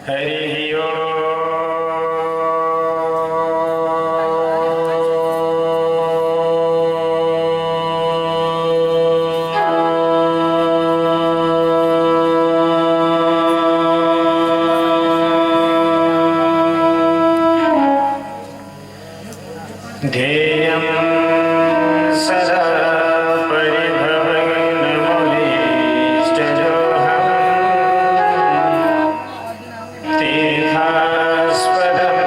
हरि ओम। ध्येयं सदा परिभवग्नमूलेष्टजोऽहं तीर्थास्पदं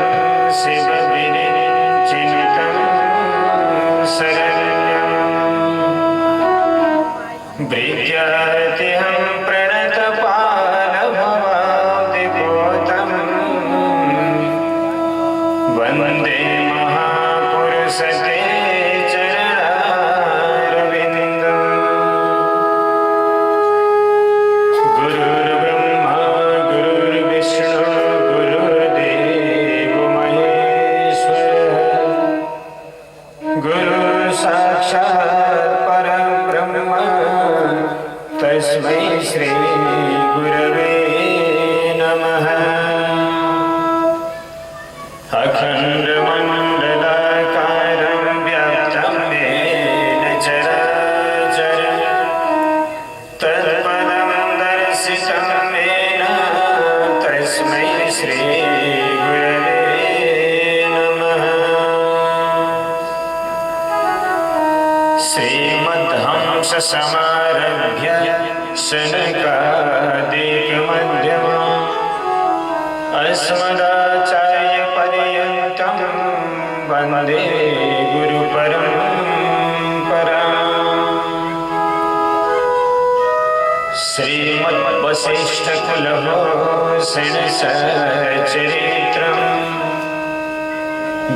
शिवविरिञ्चिनुतं शरण्यं ब्रीत्यार्तिहं प्रणतपालभवाब्धिपोतं वन्दे सते चरणारविन्दं। गुरुर्ब्रह्मा गुरुर्विष्णु गुरुर्देवो महेश्वरः गुरुसाक्षात् परब्रह्म तस्मै श्री गुरवे नमः। समारभ्य शनकादिकमध्यमम् अस्मदाचार्यपर्यन्तं वन्दे गुरुपरम्पराम्। श्रीमद्वसिष्ठकुलभूषणसचरित्रम्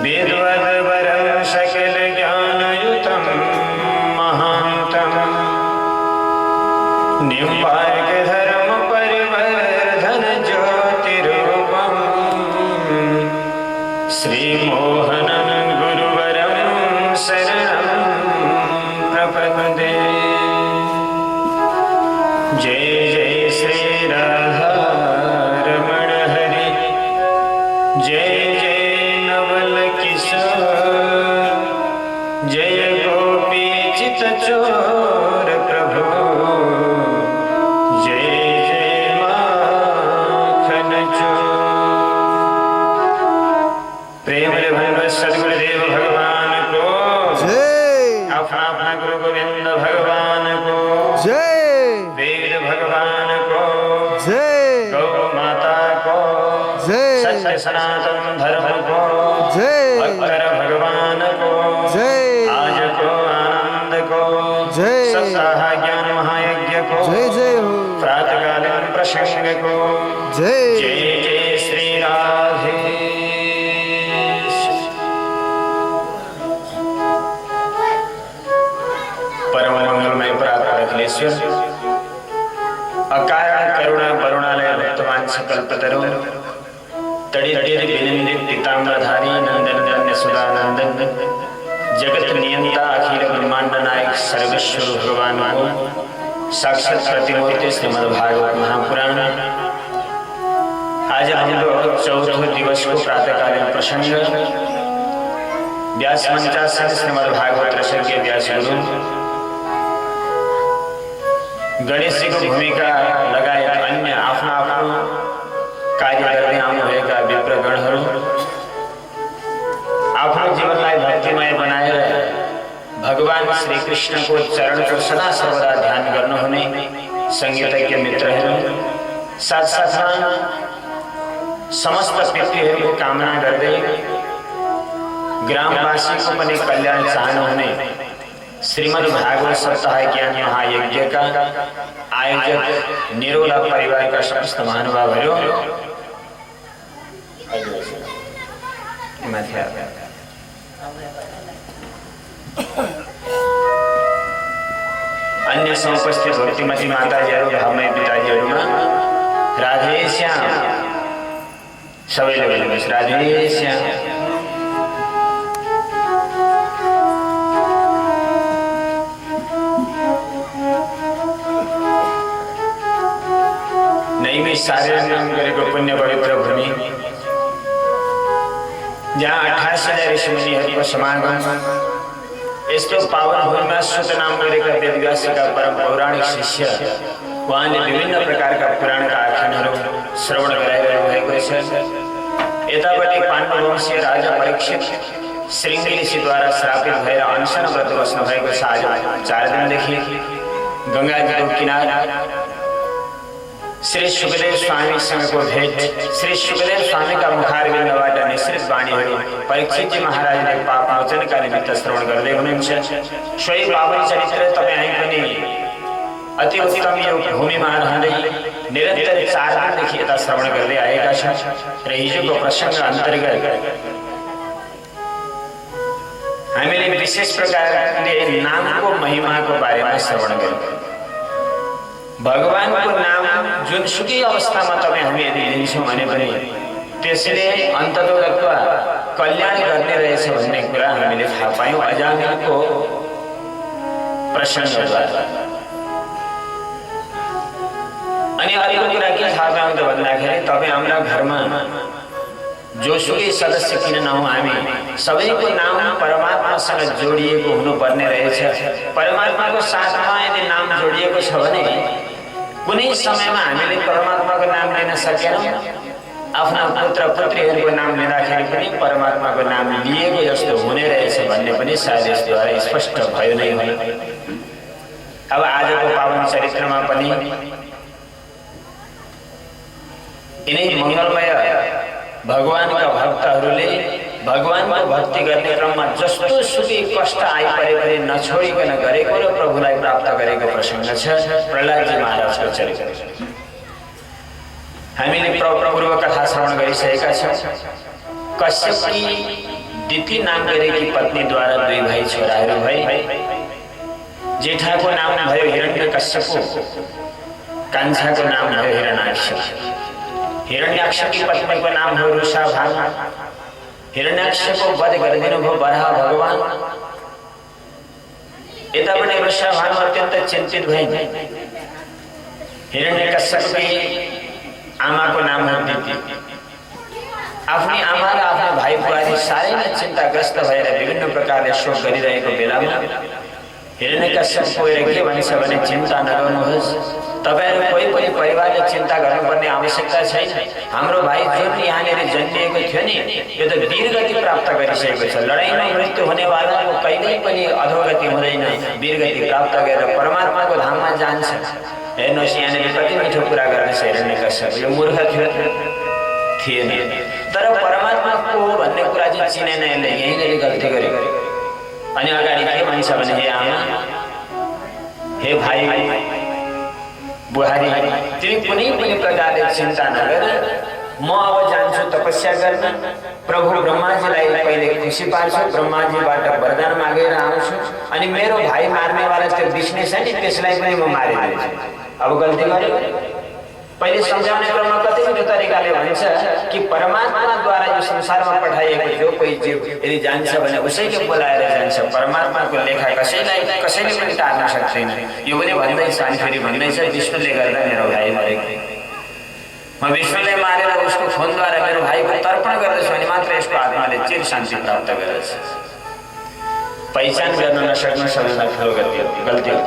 वेदवद्वरं सकलज्ञानयुतं निम्बार्कधर्म परिवर्धन ज्योतिरूपं श्रीमोहनं गुरुवरं शरणं प्रपद्ये। जय जय श्री राधारमण हरि जय जय नवल किशोर जय गोपी चितचोर प्रभु सदगुरुदेव भगवान को जय। अपना अपना गुरु गोविंद भगवान को जय। वेद भगवान को जय। गौ माता को जय। सत्य सनातन धर्म को जय। भक्तर भगवान को जय। आज को आनंद को जय। सप्ताह ज्ञान महायज्ञ को जय जय हो। प्रातःकालीन प्रसंग को जय। जय जय श्री राधे। अकारण करुणा वरुणालय भक्तवांश कल्पतरो तड़िदिर विनिंदित पीताम्बरधारी नंदन धन्य सुधानंदन जगत नियंता अखिल ब्रह्मांड नायक सर्वेश्वर भगवान को साक्षात प्रतिमूर्ति श्रीमद्भागवत महापुराण। आज हम लोग चौथे दिवस को प्रातःकालीन प्रसंग व्यास मंचासन श्रीमद्भागवत रसर के व्यास गुरु गणेश जी को भूमिका लगाए अन्य आफ्ना आफ्नो कार्य गर्दै आउनुभएका विप्रगणहरू आफ्नो जीवनलाई भक्तिमय बनाएर भगवान श्री कृष्णको चरणको सदा सर्वदा ध्यान गर्नुहुने संगीतज्ञ मित्रहरू साथसाथमा समस्त व्यक्तिहरूको कामना गर्दै ग्रामवासीको पनि कल्याण चाहनुहुने श्रीमद्भागवत सप्ताह ज्ञान महायज्ञ का आयोजक निरोला परिवार का समस्त महानुभावहरू अन्य समुपस्थित भक्तिमती माताजीहरू भावमय पिताजीहरूमा राधे श्याम सबैले बोल्नुहोस् राधे श्याम। तिमी सारेर गरेको पुण्य पवित्र भूमि जहाँ 88 ऋषिमुनिहरूको समागम यस्तो पावन भूमिमा सुत नाम गरेका वेदव्यासका परम पौराणिक शिष्य उहाँले विभिन्न प्रकारका पुराणका आख्यानहरू श्रवण गराइरहनु भएको छ। यतापट्टि पाण्डववंशीय राजा परीक्षित श्रृंगी ऋषिद्वारा श्रापित भएर अनशन व्रत बस्नु भएको छ। आज 4 दिनदेखि गंगाजीको किनारा श्री सुखदेव स्वामीसँगको भेट, श्री सुखदेव स्वामीका मुखारविन्दबाट निश्रित वाणीहरू परीक्षितजी महाराजले पाप मोचनका निमित्त श्रवण गर्दै हुनुहुन्छ। सोही पावन चरित्र तपाईँ पनि अति उत्तम यो भूमिमा रहँदै निरन्तर 4 दिनदेखि यता श्रवण गर्दै आएका छन् र हिजोको प्रसङ्ग अन्तर्गत हामीले विशेष प्रकारले नामको महिमाको बारेमा श्रवण गर्यौं। भगवानको नाम जुनसुकै अवस्थामा तपाईँ हामी यदि लिन्छौँ भने पनि त्यसले अन्ततोगत्वा कल्याण गर्ने रहेछ भन्ने कुरा हामीले थाहा पायौँ अजामिलको प्रसङ्गद्वारा। अनि अर्को कुरा के थाहा पायौँ त भन्दाखेरि तपाईँ हाम्रा घरमा जोसुकै सदस्य किन नहौँ हामी सबैको नाम परमात्मासँग जोडिएको हुनुपर्ने रहेछ। परमात्माको साथमा यदि नाम जोडिएको छ भने कुनै समयमा हामीले परमात्माको नाम लिन सकेनौँ, आफ्ना पुत्र पुत्रीहरूको नाम लिँदाखेरि पनि परमात्माको नाम लिएको जस्तो हुने रहेछ भन्ने पनि सायद यसद्वारा स्पष्ट भयो नै हो। अब आजको पावन चरित्रमा पनि यिनै मङ्गलमय भगवानका भक्तहरूले भगवानको भक्ति गर्ने क्रममा जस्तो सुकै कष्ट आइपरे पनि नछोडिकन गरेको र प्रभुलाई प्राप्त गरेको प्रसङ्ग छ प्रहलादजी महाराजको चरित्र। हामीले पूर्व कथा श्रवण गरिसकेका छौँ। कश्यपकी दिति नाम गरेकी पत्नीद्वारा 2 भाइ छोराहरू भए। जेठाको नाम भयो हिरण्यकश्यप, कान्छाको नाम भयो हिरण्याक्ष। हिरण्याक्षकी पत्नीको नाम हो रुषाभानु। हिरण्याक्षको वध गरिदिनु भयो बराह भगवान। यतापट्टि रुषाभानु अत्यन्त चिन्तित भइन्। हिरण्यकश्यपकी आमाको नाम हो दिति। आफ्नी आमा र आफ्ना भाइ बुहारी साह्रै नै चिन्ताग्रस्त भएर विभिन्न प्रकारले शोक गरिरहेको बेलामा हिरण्यकश्यप गएर के भन्छ भने चिन्ता नगर्नुहोस्, तपाईहरु कोही पनि परिवारले चिन्ता गर्नुपर्ने आवश्यकता छैन। हाम्रो भाइ जुन यहाँनिर जन्मिएको थियो नि यो त वीरगति प्राप्त गरिसकेको छ। लडाईमा मृत्यु हुनेवालाको कहिल्यै पनि अधोगति हुँदैन, वीरगति प्राप्त गरेर परमात्माको धाममा जान्छ। हेर्नुहोस् यहाँनिर कति मिठो कुरा गर्दैछ हिरण्यकश्यप। यो मूर्ख थिएन तर परमात्मा को भन्ने कुरा चाहिँ चिनेन यसले, यहीँनिर गल्ती गर्यो। अनि अगाडि के भन्छ भने हे आमा, हे भाइ बुहारी, तिमी कुनै पनि प्रकारले चिन्ता नगर, म अब जान्छु तपस्या गर्न। प्रभु ब्रह्माजीलाई पहिले खुसी पार्छु, ब्रह्माजीबाट वरदान मागेर आउँछु, अनि मेरो भाइ मार्नेवाला त्यो विष्णु छ नि त्यसलाई पनि म मारिदिन्छु। अब गल्ती गर्यो। पहिले सम्झाउने क्रममा कति मिठो तरिकाले भन्छ कि परमात्माद्वारा यो संसारमा पठाइएको जो कोही जीव यदि जान्छ भने उसैले बोलाएर जान्छ। परमात्माको लेखा कसैले पनि टार्न सक्दैन। यो पनि भन्दैछ अनि फेरि भन्दैछ विष्णुले गर्दा मेरो भाइ मरेको, म विष्णुले मारेर उसको खुनद्वारा मेरो भाइको तर्पण गर्दछु अनि मात्र यसको आत्माले चिर शान्ति प्राप्त गर्दछ। पहिचान गर्न नसक्नु सबैभन्दा ठुलो गल्ती हो।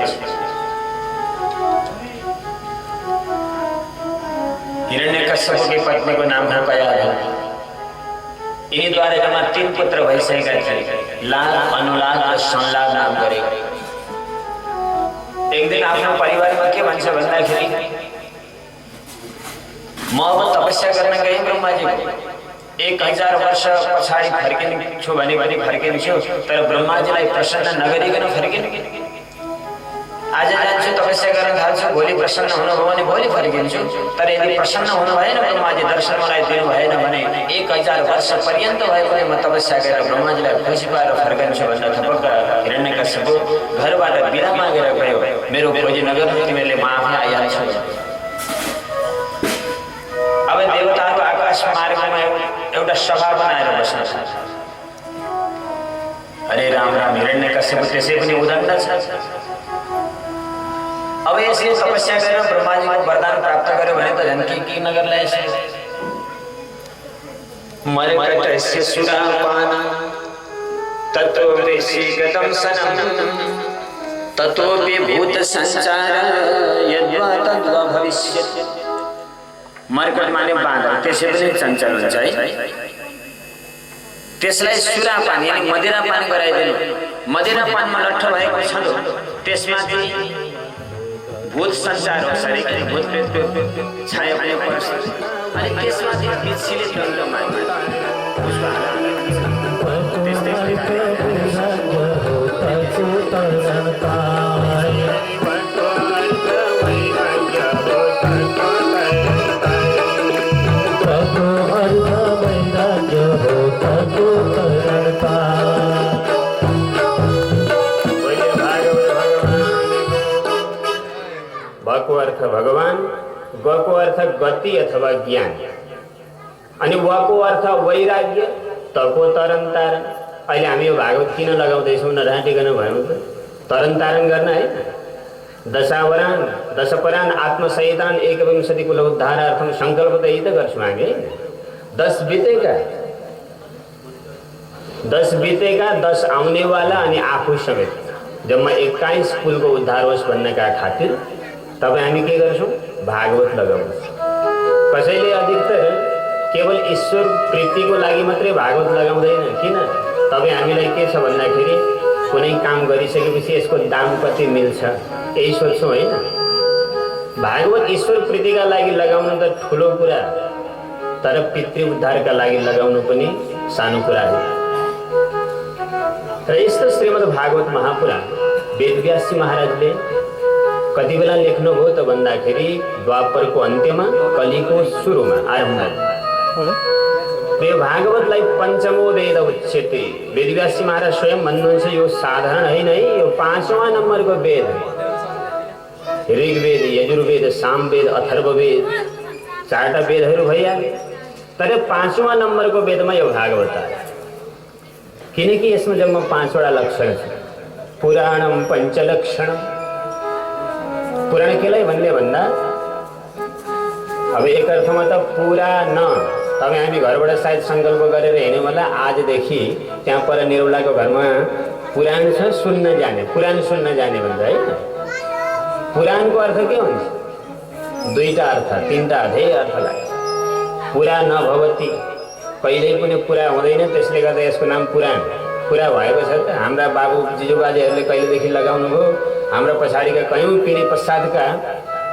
हिरण्यकश्यपकी पत्नीको नाम हो कयाधु। यिनीद्वारा जम्मा 3 पुत्र भइसकेका थिए, लाल, अनुलाद र संलाद नाम गरेको। एक दिन आफ्नो परिवारमा के भन्छ भन्दाखेरि म अब तपस्या गर्न गएँ ब्रह्माजी, 1000 वर्ष पछाडि फर्किन्छु भने फर्किन्छु, तर ब्रह्माजीलाई प्रसन्न नगरिकन फर्किनु। आज जान्छु तपस्या गर्न थाल्छु, भोलि प्रसन्न हुनुभयो भने भोलि फर्किन्छु, तर यदि प्रसन्न हुनु भएन ब्रह्माजी दर्शन मलाई दिनु भएन भने 1000 वर्ष पर्यन्त भए पनि म तपस्या गरेर ब्रह्माजीलाई खुसी पारेर फर्कन्छु भनेर थपक्क हिरण्यकश्यप घरबाट बिदा मागेर गयो। मेरो खोजी नगर्नु, तिमीले म आफै आइहाल्छु। अब देवताको आकाश मार्गमा एउटा सभा बनाएर बस्न थाल्छ। हरे राम राम, हिरण्यकश्यप त्यसै पनि उदण्ड छ। अब यसले तपस्या गरेर ब्रह्माजीको वरदान प्राप्त गर्यो भने त झन् के नगर्ला यसले मरकटस्य सुरापान ततो वृश्चिकतं सनं ततोपि भूत संसार यद्वा तद्वा भविष्यति। मरकट माने बाँदर त्यसै पनि चञ्चल हुन्छ है। त्यसलाई सुरापान यानी मदिरापान गराइदिनु। मदिरापानमा लट्ठ भएको छ त्यसमाथि भूत संसार हो सरी भूत प्रेतको छाया पनि पर्छ अनि त्यसमाथि बिच्छीले दण्ड मार्छ भको अर्थ भगवान, गको अर्थ गति अथवा ज्ञान अनि वको अर्थ वैराग्य, तको तरन तारण। अहिले हामी यो भागवत किन लगाउँदैछौँ नढाँटिकन भयौँ त तरन गर्न है। दशावरान दशपरान आत्मसहितान एकविंशति कुल उद्धारार्थम संकल्प त यही त गर्छौँ हामी। 10 बितेका 10 आउनेवाला अनि आफू समेत जम्मा 21 कुलको उद्धार होस् भन्नका खातिर तपाईँ हामी के गर्छौँ भागवत लगाउँछौँ। कसैले अधिकतर केवल ईश्वर प्रीतिको लागि मात्रै भागवत लगाउँदैन। किन? तपाईँ हामीलाई के छ भन्दाखेरि कुनै काम गरिसकेपछि यसको दाम कति मिल्छ यही सोच्छौँ होइन। भागवत ईश्वर प्रीतिका लागि लगाउनु त ठुलो कुरा, तर पितृ उद्धारका लागि लगाउनु पनि सानो कुरा हो। र यस्तो श्रीमद् भागवत महापुराण वेदव्यासजी महाराजले कति बेला लेख्नुभयो त भन्दाखेरि द्वापरको अन्त्यमा कलिको सुरुमा आरम्भ। यो भागवतलाई पञ्चमो वेद उच्यते। वेदव्यासजी महाराज स्वयं भन्नुहुन्छ यो साधारण होइन है, यो 5वां नम्बरको वेद। ऋग्वेद, यजुर्वेद, सामवेद, अथर्ववेद 4टा वेदहरू भइहाले, तर 5वां नम्बरको वेदमा यो भागवत आयो। किनकि यसमा जम्मा 5वटा लक्षण छ। पुराणम पञ्चलक्षणम। पुराण केलाई भन्ने भन्दा अब एक अर्थमा त पुराण। तपाईँ हामी घरबाट सायद सङ्कल्प गरेर हिँड्यौँ होला आजदेखि त्यहाँ पर निरौलाको घरमा पुराण छ सुन्न जाने, पुराण सुन्न जाने भन्छ है। पुराणको अर्थ के हुन्छ? 2टा अर्थ 3टा धेरै अर्थ लाग्छ। पुरा नभवति, कहिल्यै पनि पुरा हुँदैन, त्यसले गर्दा यसको नाम पुराण। पुरा भएको छ त हाम्रा बाबु जिजुबाजेहरूले कहिलेदेखि लगाउनु भयो, हाम्रो पछाडिका कयौँ पिँढी पश्चातका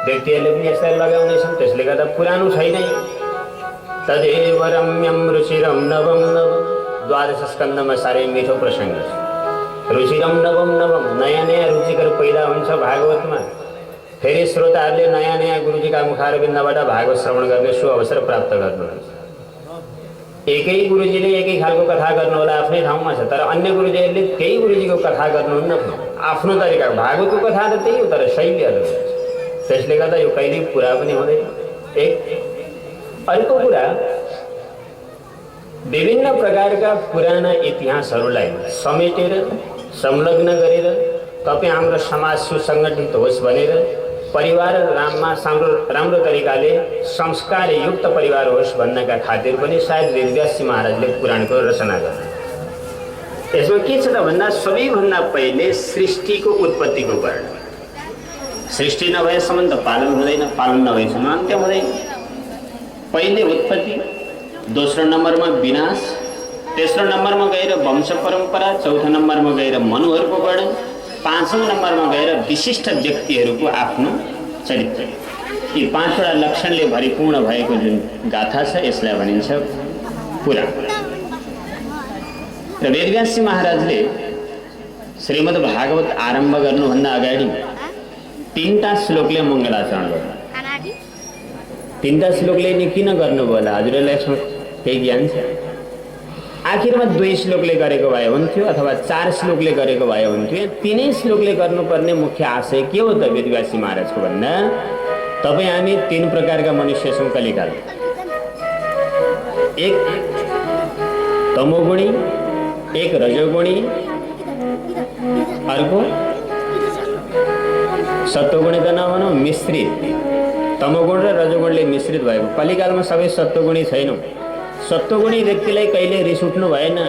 व्यक्तिहरूले पनि यसलाई लगाउनेछन्, त्यसले गर्दा पुरानो छैन। तदेव रम्यम रुचिरम नवम नवम। 12 स्कन्धमा साह्रै मिठो प्रसङ्ग छ। रुचिरम नवम नवम, नयाँ नयाँ रुचिकर पैदा हुन्छ भागवतमा। फेरि श्रोताहरूले नयाँ नयाँ गुरुजीका मुखारविन्दबाट भागवत श्रवण गर्ने सुअवसर प्राप्त गर्नुहुन्छ। एकै गुरुजीले एकै खालको कथा गर्नु होला आफ्नै ठाउँमा छ, तर अन्य गुरुजीहरूले त्यही गुरुजीको कथा गर्नुहुन्न आफ्नो तरिका। भागवतको कथा त त्यही हो, तर शैली अलग हुन्छ। त्यसले गर्दा यो कहिल्यै पुरा पनि हुँदैन। एक अर्को कुरा, विभिन्न प्रकारका पुराना इतिहासहरूलाई समेटेर संलग्न गरेर तपाईँ हाम्रो समाज सुसङ्गठित होस् भनेर परिवार राम्रो तरिकाले संस्कारयुक्त परिवार होस् भन्नका खातिर पनि सायद वेदव्यासजी महाराजले पुराणको रचना गर्नु। यसमा के छ त भन्दा सबैभन्दा पहिले सृष्टिको उत्पत्तिको वर्णन। सृष्टि नभएसम्म त पालन हुँदैन, पालन नभएसम्म अन्त्य हुँदैन। पहिले उत्पत्ति, दोस्रो नम्बरमा विनाश, तेस्रो नम्बरमा गएर वंश परम्परा, चौथो नम्बरमा गएर मनुहरूको वर्णन, 5औं नम्बरमा गएर विशिष्ट व्यक्तिहरूको आफ्नो चरित्र। यी 5वटा लक्षणले भरिपूर्ण भएको जुन गाथा छ यसलाई भनिन्छ पुराण। र वेदव्यासजी महाराजले श्रीमद् भागवत आरम्भ गर्नुभन्दा अगाडि 3टा श्लोकले मङ्गलाचरण गर्नु। 3टा श्लोकले नि किन गर्नुभयो होला? हजुरहरूलाई यसमा केही ज्ञान छ? आखिरमा 2 श्लोकले गरेको भए हुन्थ्यो अथवा 4 श्लोकले गरेको भए हुन्थ्यो। 3 श्लोकले गर्नुपर्ने मुख्य आशय के हो त वेदव्यासजी महाराजको भन्दा तपाईँ हामी 3 प्रकारका मनुष्य छौँ कलिकाल। एक तमोगुणी, एक रजोगुणी, अर्को सत्वगुणी त नभनौँ, मिश्रित तमोगुण र रजोगुणले मिश्रित भएको। कलिकालमा सबै सत्वगुणी छैनौँ। सत्वगुणी व्यक्तिलाई कहिले रिस उठ्नु भएन।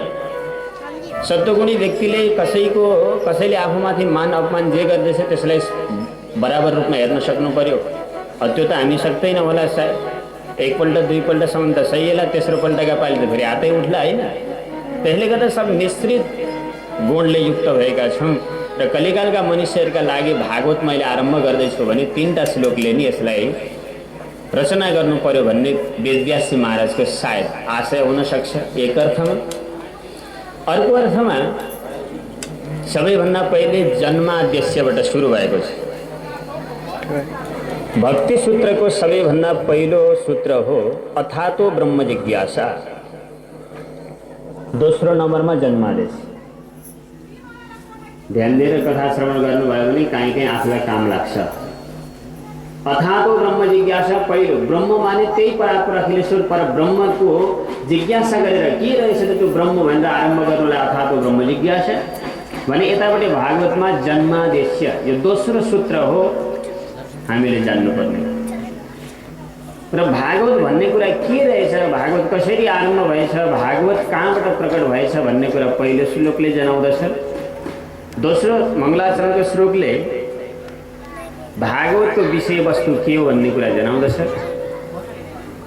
सत्वगुणी व्यक्तिले कसैले आफूमाथि मान अपमान जे गर्दैछ त्यसलाई बराबर रूपमा हेर्न सक्नु पर्यो। त्यो त हामी सक्दैनौँ होला सायद। एकपल्ट दुईपल्टसम्म त सही होला, तेस्रो पल्टका पालि त फेरि हातै उठ्ला होइन। त्यसले गर्दा सब मिश्रित गुणले युक्त भएका छौँ। र कलिकालका मनुष्यहरूका लागि भागवत मैले आरम्भ गर्दैछु भने 3टा श्लोकले नि यसलाई रचना गर्नु पर्यो भन्ने वेदव्यासी महाराजको सायद आशय हुन सक्छ एक अर्थमा। अर्को अर्थमा सबैभन्दा पहिले जन्मादेश्यबाट सुरु भएको छ। भक्ति सूत्रको सबैभन्दा पहिलो सूत्र हो अथातो ब्रह्म जिज्ञासा। दोस्रो नम्बरमा जन्मादेश। ध्यान दिएर कथा श्रवण गर्नुभयो भने कहीँ आफूलाई काम लाग्छ। अथातो ब्रह्म जिज्ञासा पहिलो। ब्रह्म माने त्यही परात्पर अखिलेश्वर पर ब्रह्मको जिज्ञासा गरेर के रहेछ त त्यो ब्रह्म भनेर आरम्भ गर्नुलाई अथातो ब्रह्म जिज्ञासा भने यतापट्टि भागवतमा जन्मादेश्य यो दोस्रो सूत्र हो हामीले जान्नुपर्ने। र भागवत भन्ने कुरा के रहेछ, भागवत कसरी आरम्भ भएछ, भागवत कहाँबाट प्रकट भएछ भन्ने कुरा पहिलो श्लोकले जनाउँदछ। दोस्रो मङ्गलाचरणको श्लोकले भागवतको विषयवस्तु के हो भन्ने कुरा जनाउँदछ।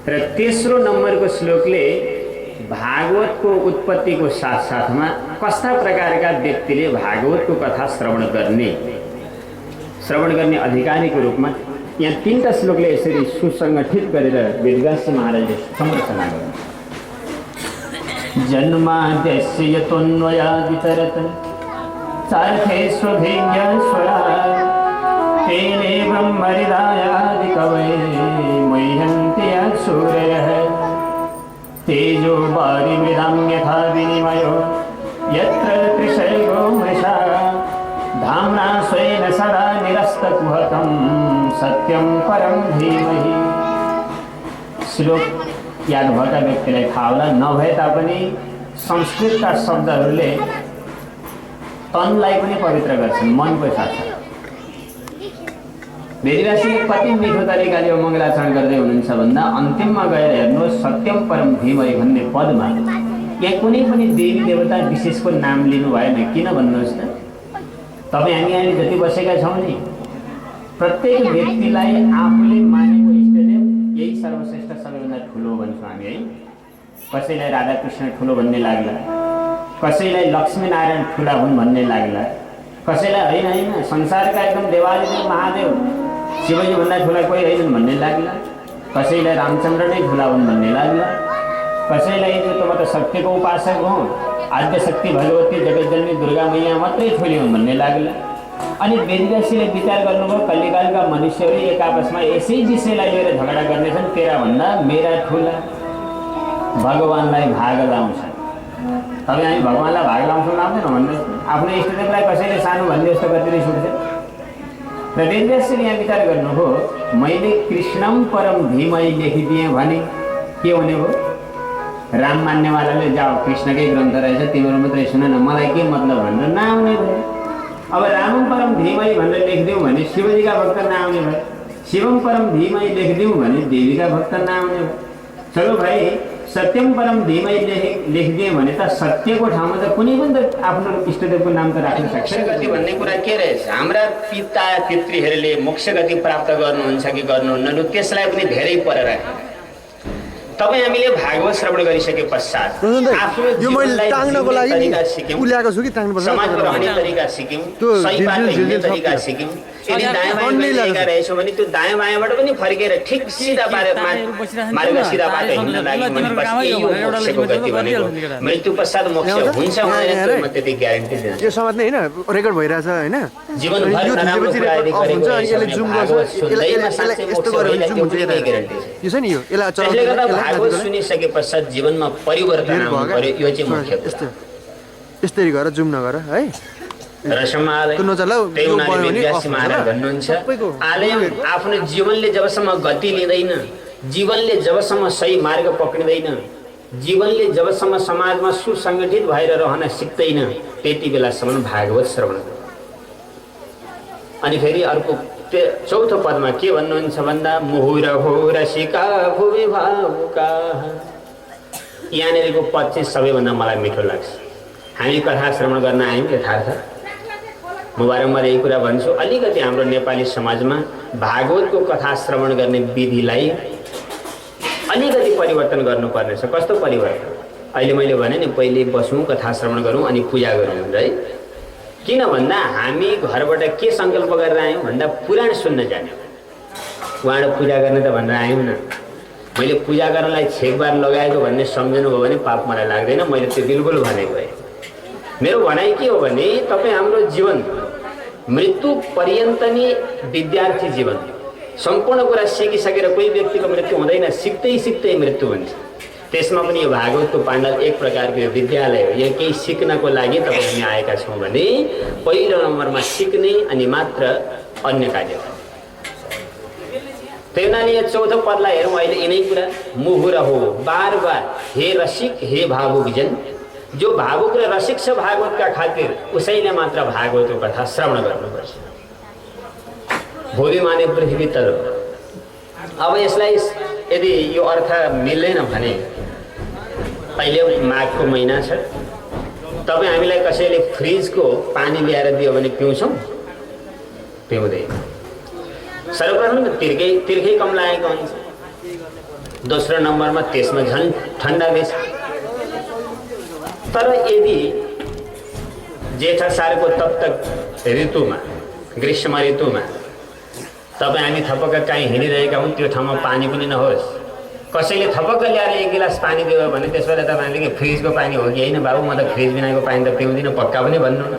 र तेस्रो नम्बरको श्लोकले भागवतको उत्पत्तिको साथसाथमा कस्ता प्रकारका व्यक्तिले भागवतको कथा श्रवण गर्ने अधिकारीको रूपमा यहाँ 3टा श्लोकले यसरी सुसङ्गठित गरेर वेदव्यास महाराजले समर्थना गर्नु। जन्माद्यस्य यतोऽन्वयादितरत् चार्थेष्वभिज्ञ स्वरा तेने ब्रह्महृदायादिकवये मह्यन्ति सूरयः तेजो वारिमृदां यथा विनिमयो यत्र त्रिशैगो मृषा धाम्ना स्वेन सदा निरस्तकुहकं सत्यं परं धीमहि। श्लोक याद भएका व्यक्तिलाई थाहा होला, नभए तापनि संस्कृतका शब्दहरूले तनलाई पनि पवित्र गर्छन्, मनको साथ। वेदव्यासले कति मिठो तरिकाले यो मङ्गलाचरण गर्दै हुनुहुन्छ भन्दा अन्तिममा गएर हेर्नुहोस् सत्यम परम धीमहि भन्ने पदमा यहाँ कुनै पनि देवी देवता विशेषको नाम लिनु भएन। किन भन्नुहोस् त, तपाईँ हामी जति बसेका छौँ नि प्रत्येक व्यक्तिलाई आफूले मानेको इष्टदेव यही सर्वश्रेष्ठ सबैभन्दा ठुलो भन्छौँ हामी है। कसैलाई राधाकृष्ण ठुलो भन्ने लाग्ला, कसैलाई लक्ष्मीनारायण ठुला हुन् भन्ने लाग्ला, कसैलाई होइन संसारका एकदम देवादिदेव महादेव शिवजी भन्दा ठुला कोही होइनन् भन्ने लाग्ला, कसैलाई रामचन्द्र नै ठुला हुन् भन्ने लाग्ला, कसैलाई त म त शक्तिको उपासक हुँ, आद्य शक्ति भगवती जगतजननी दुर्गा मैया मात्रै ठुली हुन् भन्ने लाग्ला। अनि वेदव्यासले विचार गर्नुभयो कलिकालका मनुष्यहरू एक आपसमा यसै विषयलाई लिएर झगडा गर्नेछन्। तेरा भन्दा मेरा ठुला, भगवानलाई भाग लाउँछ। तपाईँ हामी भगवानलाई भाग लाउँछौँ लाउँदैन भन्नुहोस्। आफ्नो इष्टदेवलाई कसैले सानो भन्ने जस्तो कतिले सुट्छ। र वेदव्यासले यहाँ विचार गर्नुभयो मैले कृष्णम परम धीमहि लेखिदिएँ भने के हुने भयो? राम मान्नेवालाले जाऊ कृष्णकै ग्रन्थ रहेछ तिम्रो मात्रै सुन न, मलाई के मतलब भनेर नआउने भयो। अब रामम परम धीमहि भनेर लेखिदिउँ भने शिवजीका भक्त नआउने भयो, शिवम परम धीमहि लेखिदिउँ भने देवीका भक्त नआउने भयो। चलो भाइ सत्यम परम धीमहि लेखिदिएँ भने त सत्यको ठाउँमा त कुनै पनि त आफ्नो इष्टदेवको नाम त राख्न सक्छ। गति भन्ने कुरा के रहेछ? हाम्रा पिता पितृहरूले मोक्ष गति प्राप्त गर्नुहुन्छ कि गर्नुहुन्न त्यसलाई पनि धेरै पर राख्छ। तपाईँ हामीले भागवत श्रवण गरिसके पश्चात आफ्नो जीवनलाई टाङ्नको लागि तरिका सिक्यौँ, समाजमा रहने तरिका सिक्यौँ, सही बाटो हिँड्ने तरिका सिक्यौँ। यदि दायाँ बायाँ गइरहेका रहेछौँ भने त्यो दायाँ बायाँबाट पनि फर्केर ठिक सिधा मार्ग सिधा बाटो हिँड्न लागि भनेपछि यही हो मोक्षको गति भनेको। मृत्यु पश्चात मोक्ष हुन्छ भनेर म त्यति ग्यारेन्टी दिन्छु। यो समाज नै हैन रेकर्ड भइरहेछ हैन, जीवनभर नराम्रो कुरा यदि गरेको रहेछ भने भागवत सुन्दैमा साँच्चै मोक्ष भइरहेको त्यो पनि ग्यारेन्टी छ। यो छ नि यो यसलाई त्यसले गर्दा भागवत सुनिसके पश्चात जीवनमा परिवर्तन आउनु पर्यो। यो चाहिँ मुख्य कुरा। यस्तै गर जुम नगर है। रसमाले त्यही हुनाले वेदव्यास महाराज भन्नुहुन्छ आलयम आफ्नो जीवनले जबसम्म गति लिँदैन, जीवनले जबसम्म सही मार्ग पक्रिँदैन, जीवनले जबसम्म समाजमा सुसङ्गठित भएर रहन सिक्दैन त्यति बेलासम्म भागवत श्रवण। अनि फेरि अर्को चौथो पदमा के भन्नुहुन्छ भन्दा मुहुर हो रसिका भुवि भावुका। यहाँनिरको पद चाहिँ सबैभन्दा मलाई मिठो लाग्छ। हामी कथा श्रवण गर्न आयौँ यथार्थ। म बारम्बार यही कुरा भन्छु, अलिकति हाम्रो नेपाली समाजमा भागवतको कथा श्रवण गर्ने विधिलाई अलिकति परिवर्तन गर्नुपर्ने छ। कस्तो परिवर्तन? अहिले मैले भने नि, पहिले बसौँ, कथा श्रवण गरौँ अनि पूजा गरौँ है। किन भन्दा हामी घरबाट के सङ्कल्प गरेर आयौँ भन्दा पुराण सुन्न जाने। उहाँबाट पूजा गर्ने त भनेर आयौँ न। मैले पूजा गर्नलाई छेकबार लगाएको भन्ने सम्झनुभयो भने पाप मलाई लाग्दैन। मैले त्यो बिल्कुल भनेको है। मेरो भनाइ के हो भने तपाईँ हाम्रो जीवन मृत्यु पर्यन्त नै विद्यार्थी जीवन। सम्पूर्ण कुरा सिकिसकेर कोही व्यक्तिको मृत्यु हुँदैन, सिक्दै सिक्दै मृत्यु हुन्छ। त्यसमा पनि यो भागवतको पाण्डल एक प्रकारको यो विद्यालय हो। यहाँ केही सिक्नको लागि तपाईँ हामी आएका छौँ भने पहिलो नम्बरमा सिक्ने अनि मात्र अन्य कार्य। त्यही हुनाले यो चौथो पदलाई हेरौँ अहिले। यिनै कुरा मुहुर हो, बार बार हे रसिक हे भावुक जन। जो भावुक र रसिक छ भागवतका खातिर उसैले मात्र भागवतको कथा श्रवण गर्नुपर्छ। भोलि माने पृथ्वी तल। अब यसलाई यदि यो अर्थ मिल्दैन भने अहिले माघको महिना छ, तपाईँ हामीलाई कसैले फ्रिजको पानी ल्याएर दियो भने पिउँछौँ? पिउँदैन। सर्वप्रथम तिर्खै कम लागेको हुन्छ। दोस्रो नम्बरमा त्यसमा झन् ठन्डा बेस। तर यदि जेठ असारको तप्तक ऋतुमा, ग्रीष्म ऋतुमा तपाईँ हामी थपक्क काहीँ हिँडिरहेका हौँ, त्यो ठाउँमा पानी पनि नहोस्, कसैले थपक्क ल्याएर एक गिलास पानी दियो भने त्यस बेला तपाईँले कि फ्रिजको पानी हो कि होइन बाबु, म त फ्रिज बिनाको पानी त पिउँदिनँ, पक्का पनि भन्नु न,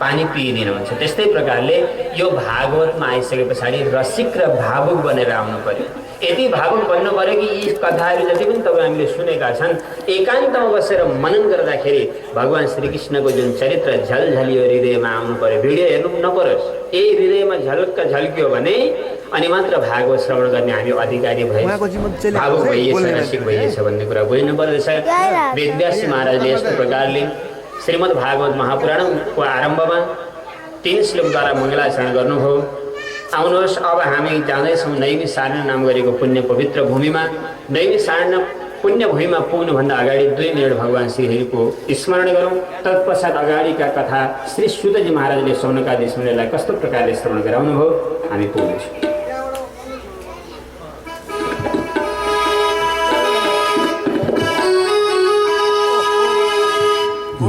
पानी पिइदिनु हुन्छ। त्यस्तै प्रकारले यो भागवतमा आइसके पछाडि रसिक र भावुक बनेर आउनु पर्यो। यति भावुक भन्नु पर्यो कि यी कथाहरू जति पनि तपाईँ हामीले सुनेका छन्, एकान्तमा बसेर मनन गर्दाखेरि भगवान् श्रीकृष्णको जुन चरित्र झलझलियो हृदयमा आउनु पर्यो। भिडियो हेर्नु नपरोस्, यही हृदयमा झलक्क झल्कियो भने अनि मात्र भागवत श्रवण गर्ने हामी अधिकारी भए, भावुक भइएछ, रसिक भइएछ भन्ने कुरा बुझ्नु पर्दछ। वेदव्यास महाराजले यस्तो प्रकारले श्रीमद् भागवत महापुराणको आरम्भमा 3 श्लोकद्वारा मङ्गलाचरण गर्नुभयो। आउनुहोस् अब हामी जाँदैछौँ नैमी सारण नाम गरेको पुण्य पवित्र भूमिमा। नैमी सारण पुण्य भूमिमा पुग्नुभन्दा अगाडि 2 मिनट भगवान् श्रीहरिको स्मरण गरौँ। तत्पश्चात अगाडिका कथा श्री सुतजी महाराजले सौनकादि मुनिलाई कस्तो प्रकारले श्रवण गराउनु भयो हामी पुग्नेछौँ।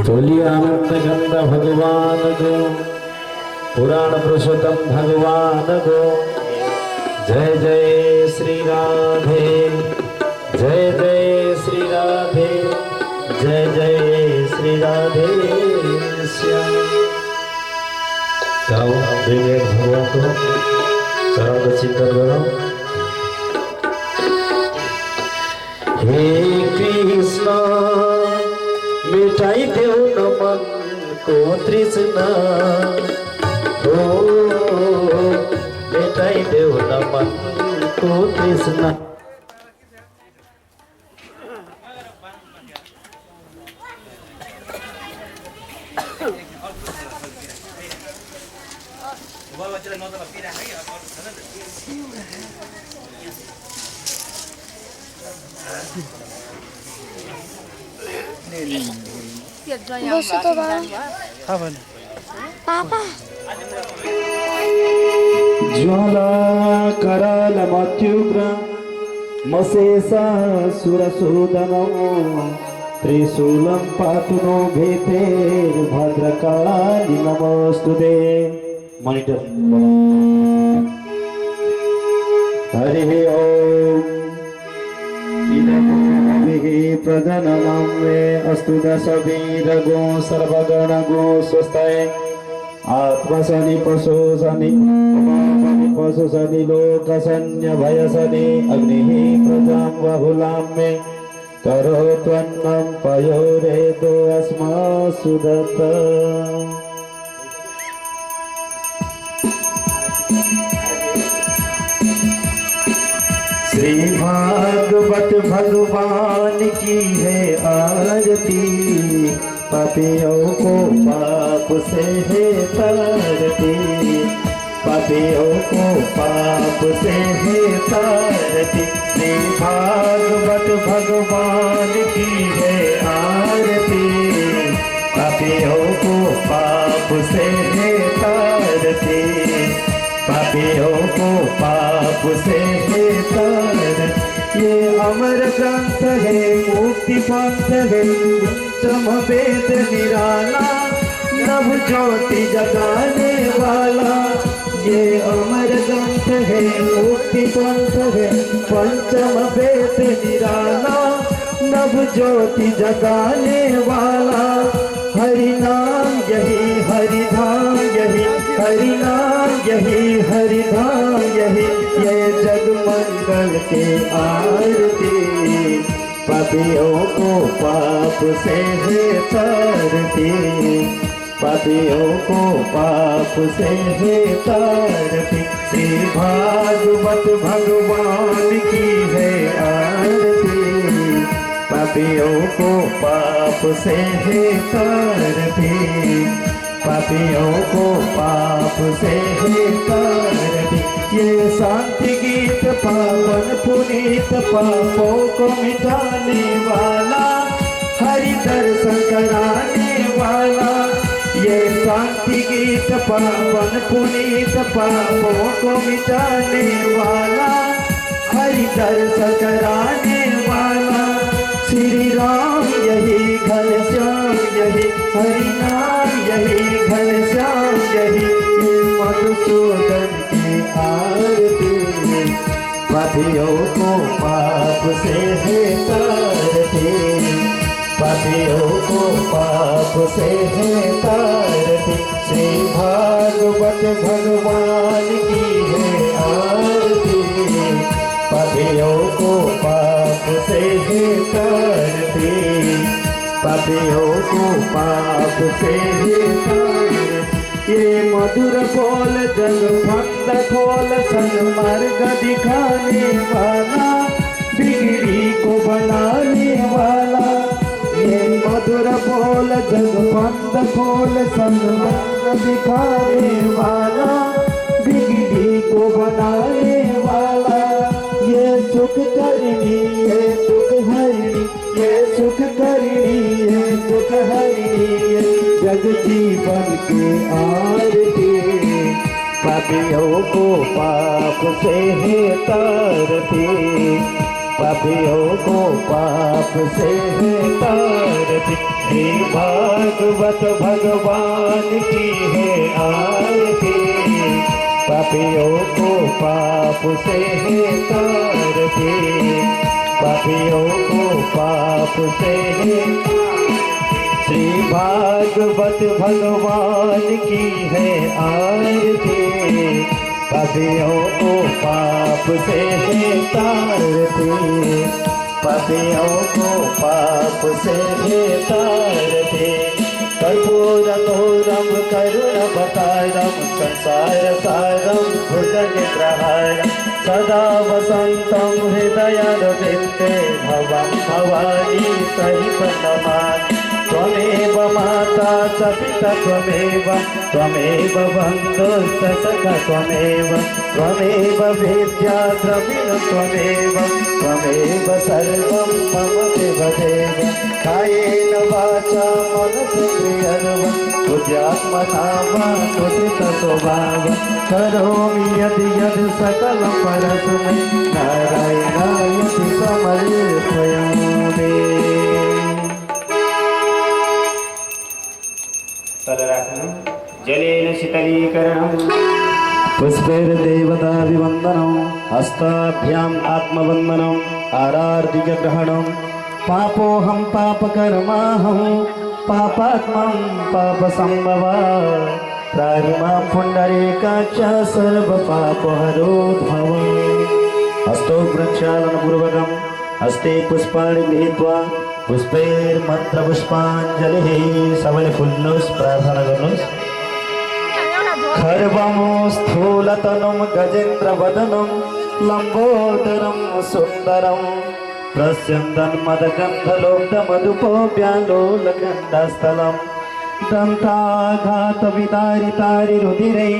बोलिए आनंद गंध भगवान को, पुराण पुरुषोत्तम भगवान को। जय जय श्री राधे, जय जय श्री राधे, जय जय श्री राधे श्याम। जाओ देवे भगवान को चरण चिंतन करो। हे कृष्ण मिटाई देऊ न मन को तृष्णा, हो मिटाई देऊ न मन को तृष्णा। बसो त पापा ज्वाला कराल मत्युग्र मशेषा सुरसूदनो त्रिशूलं पातु नो भेतेर भद्रकाली नमोस्तुते। मॉनिटर हरि ओम। प्रधनमं मे अस्तु दशवीरगो सर्वगणगो स्वस्ताय आत्मसनि पशुसनि पशुसनि लोकसन्य भयसनि अग्निः प्रजां बहुलां मे करोत्वन्नं पयोरेतो अस्मासु दत्त। श्री भागवत भगवान की है आरती, पापियों को पाप से है तारती, पापियों को पाप से है तारती। श्री भागवत भगवान की है आरती। पापियों को पाप से है तारती। पापियों को पाप से है तारती। ये अमर ग्रंथ है, मुक्ति पंथ है, पंचम वेद निराला, नव ज्योति जगाने वाला। ये अमर ग्रंथ है, मुक्ति पंथ है, पंचम वेद निराला, नव ज्योति जगाने वाला। हरि नाम यही हरि धाम यही, हरि नाम यही हरि धाम यही, ये जग मंगल के आरती। पापियों को पाप से है तारती। पापियों को पाप से है तारती। श्री भागवत भगवान की है आरती। पापियों को पाप से है तारती। पापियों को पाप से है तारती। ये शांति गीत पावन पुनीत, पापों को मिटाने वाला, हरि दर्शन कराने वाला। ये शांति गीत पावन पुनीत, पापों को मिटाने वाला, हरि दर्शन कराने वाला। श्री राम यही घनश्याम यही, हरि नाम यही घनश्याम यही, ये मधुसूदन की आरती। पापियों को पाप से है तारती। पापियों को पाप से है तारती। श्री भागवत भगवान की है आरती। पापियों को पाप से है तारती। पापियों को पाप से है तारती। ये मधुर बोल जग भक्त खोल, सन्मार्ग दिखाने वाला, बिगड़ी को बनाने वाला। ये मधुर बोल जग भक्त खोल, सन्मार्ग दिखाने वाला, बिगड़ी को बनाने वाला। ये सुख करनी है दुख हरनी, ये सुख करनी है दुख हरनी, ये जग जीवन की आरती। पापियों को पाप से है तारती। पापियों को पाप से है तारती। श्री भागवत भगवान की है आरती। पापियों को पाप से है तारती। पापियों को पाप से है। श्री भागवत भगवान की है आरती। पापियों को पाप से है तारती। पापियों को पाप से है तारती। कर्पूरगौरं करुणवतारं संसार सारं भुजगेन्द्रहारं सदा वसन्तं हृदयारविन्दे भवं भवानी सहितं नमामि। त्वमेव माता च पिता त्वमेव, त्वमेव बन्धुश्च सखा त्वमेव, त्वमेव वेद्या द्रविणं त्वमेव, त्वमेव सर्वं मम देवदेव। कायेन वाचा मनसेन्द्रियर्वा बुद्ध्यात्मना वा कुसितस्वभावः करोमि यदि यदि सकलं परस्मै नारायणायति समर्पयामि। तलराखनं जलेन शीतलीकरणं पुष्पैर्देवताभिवन्दनं हस्ताभ्याम् आत्मवन्दनम् आरार्दिकग्रहणं। पापोऽहं पापकर्माहं पापात्मं पापसम्भवा त्राहिमां पुण्डरीकाक्ष सर्वपापहरोद्भव। हस्तौ प्रक्षालनपूर्वकं हस्ते पुष्पाणि गृहीत्वा पुष्पैर्मन्त्रपुष्पाञ्जलिः सबैले फुल्नुहोस्, प्रार्थना गर्नुहोस्। खर्वं स्थूलतनुं गजेन्द्रवदनं लम्बोदरं सुन्दरं प्रस्यन्दन्मदगन्धलोब्धमधुपोऽप्यालोलकण्डस्थलं दन्ताघातविदारितारिरुधिरै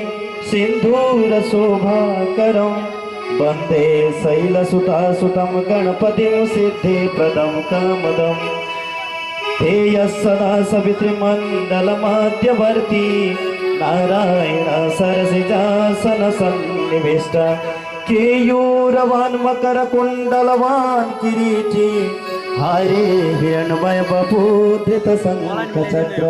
सिन्धूर शोभाकरं वन्दे शैलसुतासुतं गणपतिं सिद्धिप्रदं कामदम् ध्येयः सदा सवितृमण्डलमध्यवर्ती नारायण सरसिजासन सन्निविष्ट केयूरवान् मकरकुण्डलवान् किरीटी हरे हिरण्मय बभूधृत शङ्खचक्र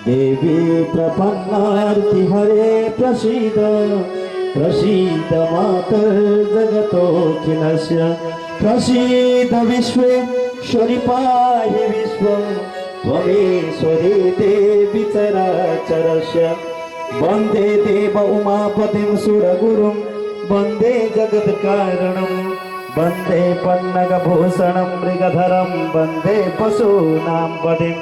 देवी प्रपन्नार्ति हरे प्रसीद प्रसीद मातर्जगतोऽखिलस्य प्रसीद विश्वेश्वरि पाहि विश्वं त्वमेश्वरी देवी चराचरस्य वन्दे देव उमापतिं सुरगुरुं वन्दे जगत्कारणं वन्दे पन्नगभूषणं मृगधरं वन्दे पशूनां पतिं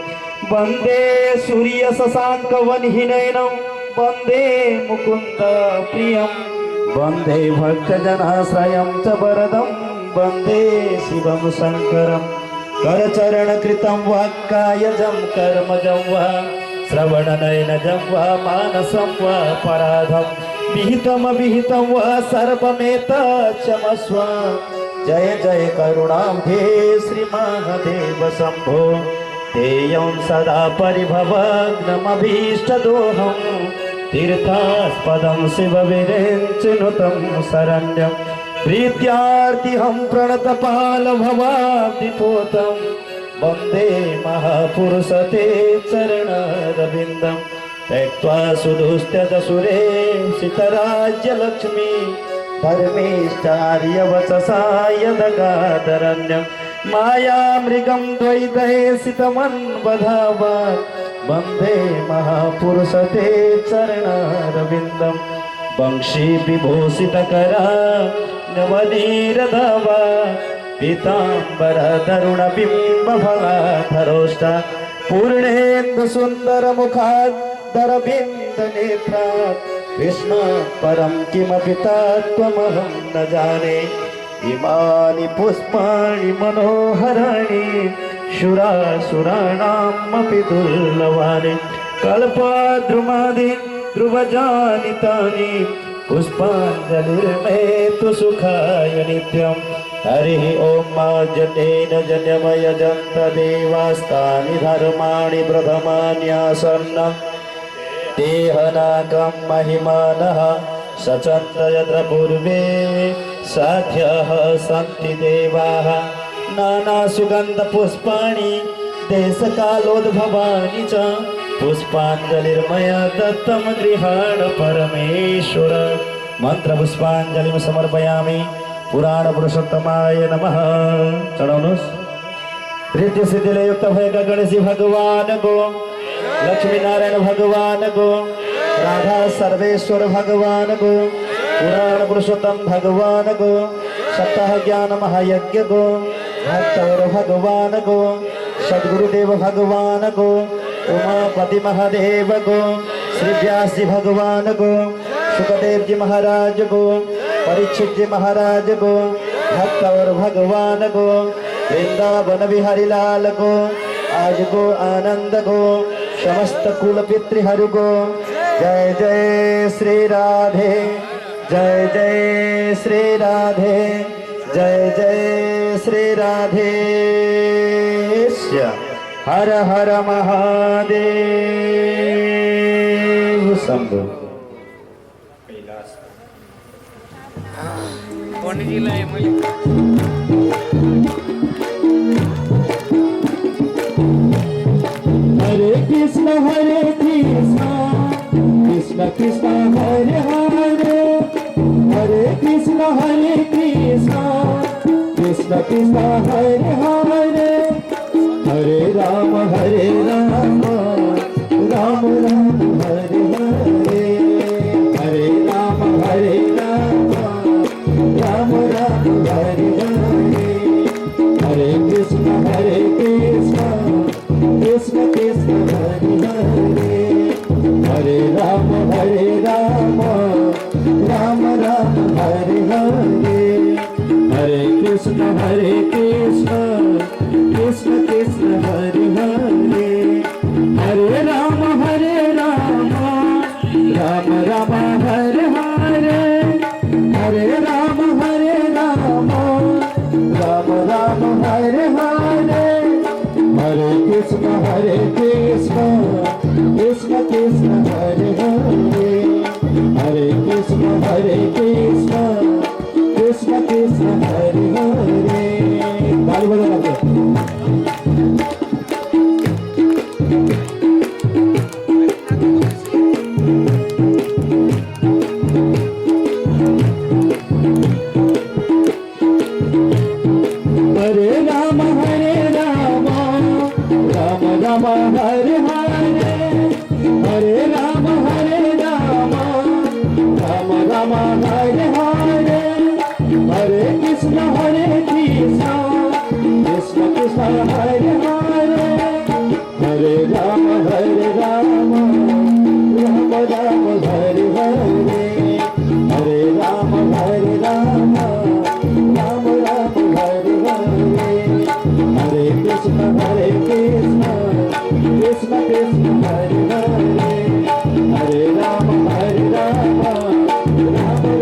वन्दे सूर्यशशाङ्कवह्निनयनं वन्दे मुकुन्द प्रियं वन्दे भक्तजनाश्रयं च वरदं वन्दे शिवं शङ्करं करचरणकृतं वा कायजं कर्मजं वा श्रवणनयनजं वा मानसं वा पराधं विहितं वा सर्वमेतच्छमस्व जय जय करुणाब्धे श्रीमहादेव शम्भो तेयं सदा परिभवग्नमभीष्टदोहं तीर्थास्पदं शिवविरेञ्चिनुतं शरण्यं प्रीत्यार्तिहं प्रणतपालभवाब्धिपोतं वन्दे महापुरुषते चरणरविन्दं त्यक्त्वा सुदुस्त्यजसुरे सितराज्यलक्ष्मी धर्मेश्चार्यवचसा यदगादरण्यं मायामृगं द्वैतहेसितमन्वधावान् वन्दे महापुरुषते चरणरविन्दं वंशीविभूषितकरा नवनीरधवा पीताम्बरतरुणबिम्बफलाधरोष्ठ पूर्णेन्दुसुन्दरमुखादरविन्दनेत्रात् कृष्णात् परं किमपि तत्त्वमहं न जाने इमानि पुष्पाणि मनोहराणि शुरासुराणामपि दुर्लभानि कल्पद्रुमादि ध्रुवजानि तानि पुष्पाञ्जलिर्मे तु सुखाय नित्यं हरिः ॐ जनेन जन्यमयजन्त देवास्तानि धर्माणि प्रथमान्यासन्नं देहनाकं महिमानः सचन्त यत्र पूर्वे साध्यः सन्ति देवाः नानासुगन्धपुष्पाणि देशकालोद्भवानि च पुष्पाञ्जलिर्मया दत्तं गृहाण परमेश्वर मन्त्रपुष्पाञ्जलिं समर्पयामि पुराणपुरुषोत्तमाय नमः चढाउनुहोस् रिद्धिसिद्धिले युक्त भएका गणेशजी भगवान को लक्ष्मीनारायण भगवान को राधा सर्वेश्वर भगवान को पुराण पुरुषोत्तम भगवान को सप्ताह ज्ञान महायज्ञ को भक्तवर भगवान को सद्गुरुदेव भगवान को उमापति महादेव को श्री व्यास जी भगवान को सुखदेव जी महाराज को परीक्षित जी महाराज को भक्तवर भगवान को वृंदावन बिहारी लाल को आज को आनंद को समस्त कुल पितृहरु को जय जय श्री राधे जय जय श्री राधे जय जय श्री राधे हर हर महादेव शंभो हरे कृष्ण कृष्ण कृष्ण हरे हरे हरे कृष्ण कृष्ण कृष्ण हरे हरे हरे राम राम राम हरे हरे हरे राम राम राम राम हरे हरे हरे कृष्ण कृष्ण कृष्ण हरे हरे हरे राम राम राम राम हरे हरे हरे कृष्ण कृष्ण कृष्ण हरे हरे हरे राम राम राम राम हरे Hare Krishna, Krishna Krishna Hare Hare, Hare Krishna, Krishna Krishna Hare Hare. ताली बजा करके हरे राम राम राम हरे हरे, हरे राम राम राम हरे हरे, हरे कृष्ण कृष्ण कृष्ण हरे हरे, हरे राम राम राम हरे हरे, हरे राम राम राम हरे हरे, हरे कृष्ण कृष्ण कृष्ण हरे हरे, हरे राम राम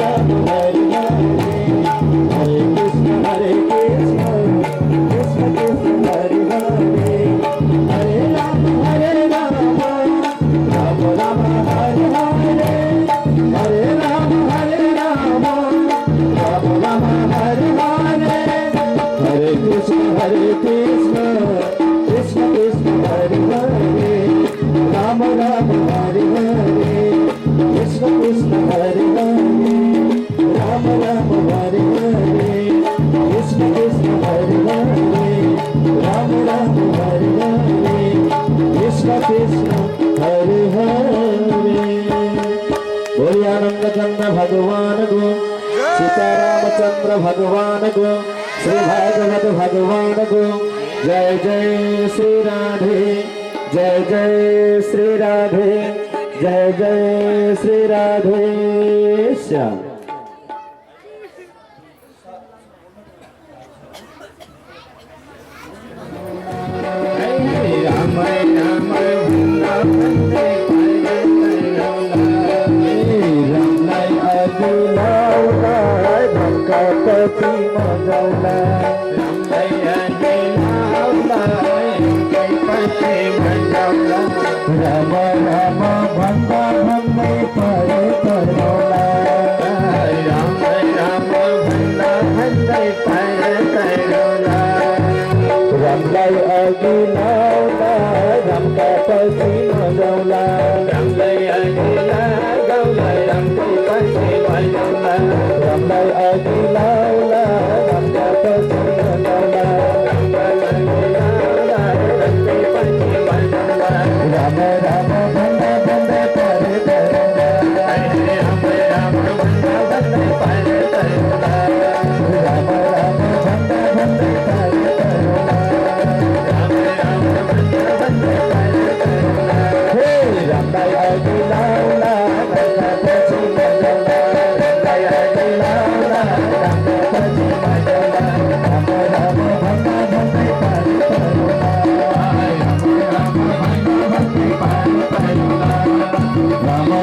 राम हरे हरे, हरे कृष्ण कृष्ण कृष्ण हरे हरे, हरे राम राम राम हरे हरे, हरे राम राम राम हरे हरे, हरे कृष्ण कृष्ण कृष्ण हरे हरे, राम राम हरे हरे, कृष्ण कृष्ण हरे हरे, राम राम हरे हरे, कृष्ण कृष्ण हरे हरे, राम राम हरे हरे, कृष्ण कृष्ण हरे हरे। बोलिए आनंद चंद्र भगवान को, सीतारामचंद्र भगवान को, श्री भागवत भगवान को, जय जय श्री राधे, जय जय श्री राधे, जय जय श्री राधे श्याम। राम राम भक्ति मजौला, राम राम भंगा भंगे परे परोला, राम राम भंगा भंगे परे परोला, राम लाई अगिलौला, राम का पसी मजौला, राम लाई अगिला गौला, राम की पसी मजौला, राम लाई अगिलौला, राम का पसी मजौला, राम लाई अगिलौला, राम की पसी मजौला, राम राम भंगा भंगे परे परोला, राम राम भंगा भंगे परे परोला, राम राम भंगा भंगे परे परोला, राम राम भंगा भंगे परे परोला, हे राम लाई अगिलौला, राम का पसी मजौला, राम लाई अगिलौला, राम का पसी मजौला, राम राम भंगा भंगे परे परोला, राम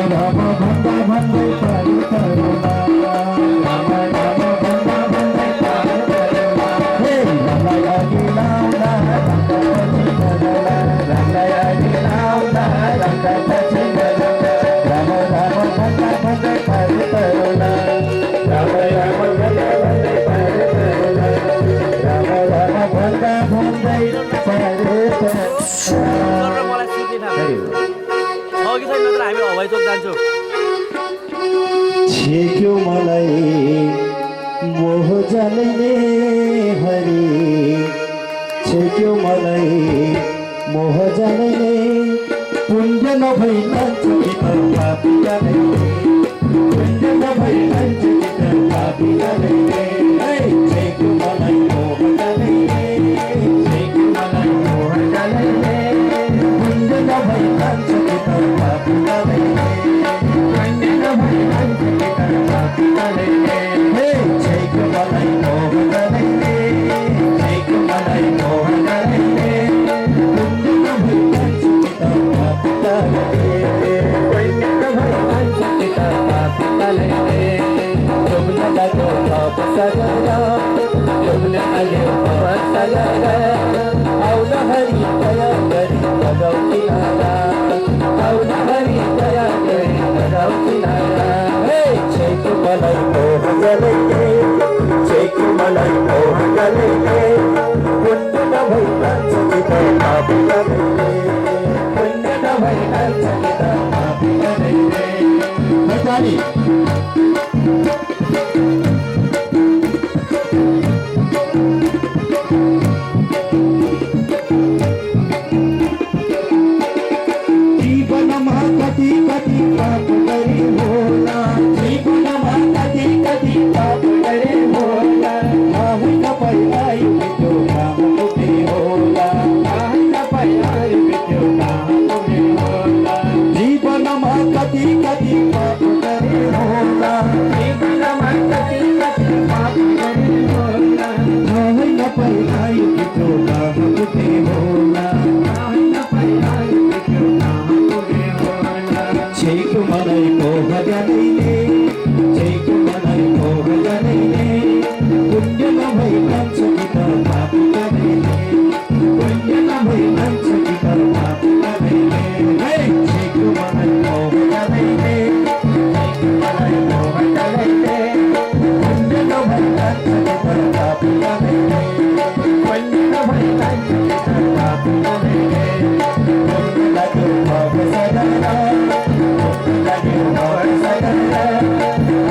राम भंगा भंगे परे परोला, राम राम भंगा भंगे परे परोला, राम राम भंगा भंगे परे परोला, हे राम लाई अगिलौला, राम का पसी मजौला, राम लाई अगिलौला, राम का पसी मजौला, राम राम भंगा भंगे परे परोला, राम राम भंगा भंगे परे परोला, राम राम भंगा भंगे परे परोला। छेक्यो मलाई मोह जाने हरि, छेक्यो मलाई मोह जाने, पुण्य नभई लान्छु कि त पापी जाने, पुण्य नभई लान्छु कि त पापी जाने, छेक्यो मलाई मोह जाने, छेक्यो मलाई मोह जाने, पुण्य नभई लान्छु कि त पापी जाने, पुण्य नभई लान्छु कि त पापी जाने, छेक्यो मलाई मोह जाने, छेक्यो मलाई मोह जाने, पुण्य नभई लान्छु कि त पापी जाने, पुण्य नभई लान्छु कि त पापी जाने, जोग लगाको थप सजाया, जोग छैको मलाई मोह गलेले छैको मलाई मोह गलेले पुण्य नभई जान्छ कि त पाप गलेले पुण्य नभई जान्छ कि त पाप गलेले नेपाली जीवनमा कति कति पाप गरे होला जीवनमा कति कति पाप गरे होला होइन पहिलाई बित्यो काम पुग्ने होला होइन पहिलाई बित्यो काम पुग्ने होला जीवनमा कति कति पाप गरे होला जीवनमा कति कति पाप गरे होला होइन पहिलाई बित्यो काम पुग्ने होला होइन पहिलाई बित्यो काम पुग्ने होला छैको मलाई मोह जानेले छैको मलाई मोह जानेले पुण्य नभई जान्छ कि त पाप जानेले पुण्य नभई जान्छ कि त पाप जानेले छैको मलाई मोह जानेले छैको मलाई मोह जानेले पुण्य नभई जान्छ कि त पाप जानेले पुण्य नभई जान्छ कि त पाप जानेले पुण्य लाग्यो पाप सजना लाग्यो पाप सजना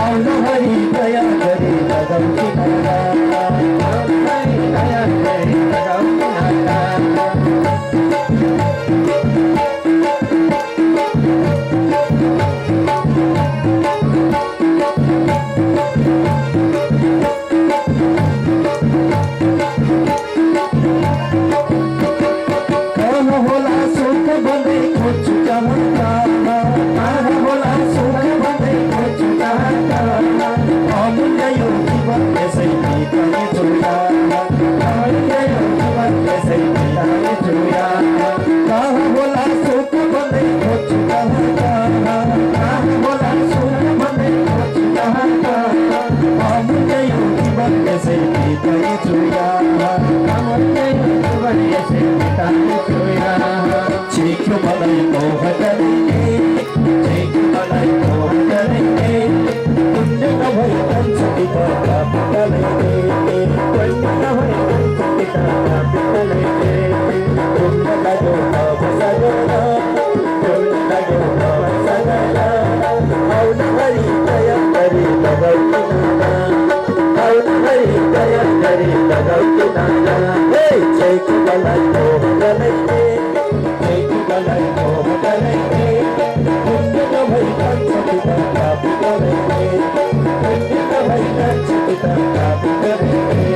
आउनु हरि दया गरी लगाऊ किनारा आउनु हरि दया गरी लगाऊ किनारा कहाँ होला सुख भन्दै खोज्छु जहाँ कहाँ होला सुख भन्दै खोज्छु जहाँ अमूल्य यो जीवन यसै बिताउने छुया अमूल्य यो जीवन यसै बिताउने छुया कहाँ होला सुख भन्दै खोज्छु जहाँ कहाँ होला सुख भन्दै खोज्छु जहाँ अमूल्य यो जीवन यसै बिताउने छुया अमूल्य यो जीवन यसै बिताउने छुया छैको मलाई मोह गलेले छैको मलाई मोह गलेले पुण्य नभई जान्छ कि त पाप गलेले पुण्य नभई जान्छ कि त पाप गलेले पुण्य लाग्यो पाप सजना पुण्य लाग्यो पाप सजना आउन हरि दया गरी लगाऊ किनारा आउन हरि दया गरी लगाऊ किनारा छैको मलाई मोह गलेले छैको मलाई मोह गलेले पुण्य नभई जान्छ कि त पाप गलेले पुण्य नभई जान्छ कि त पाप गलेले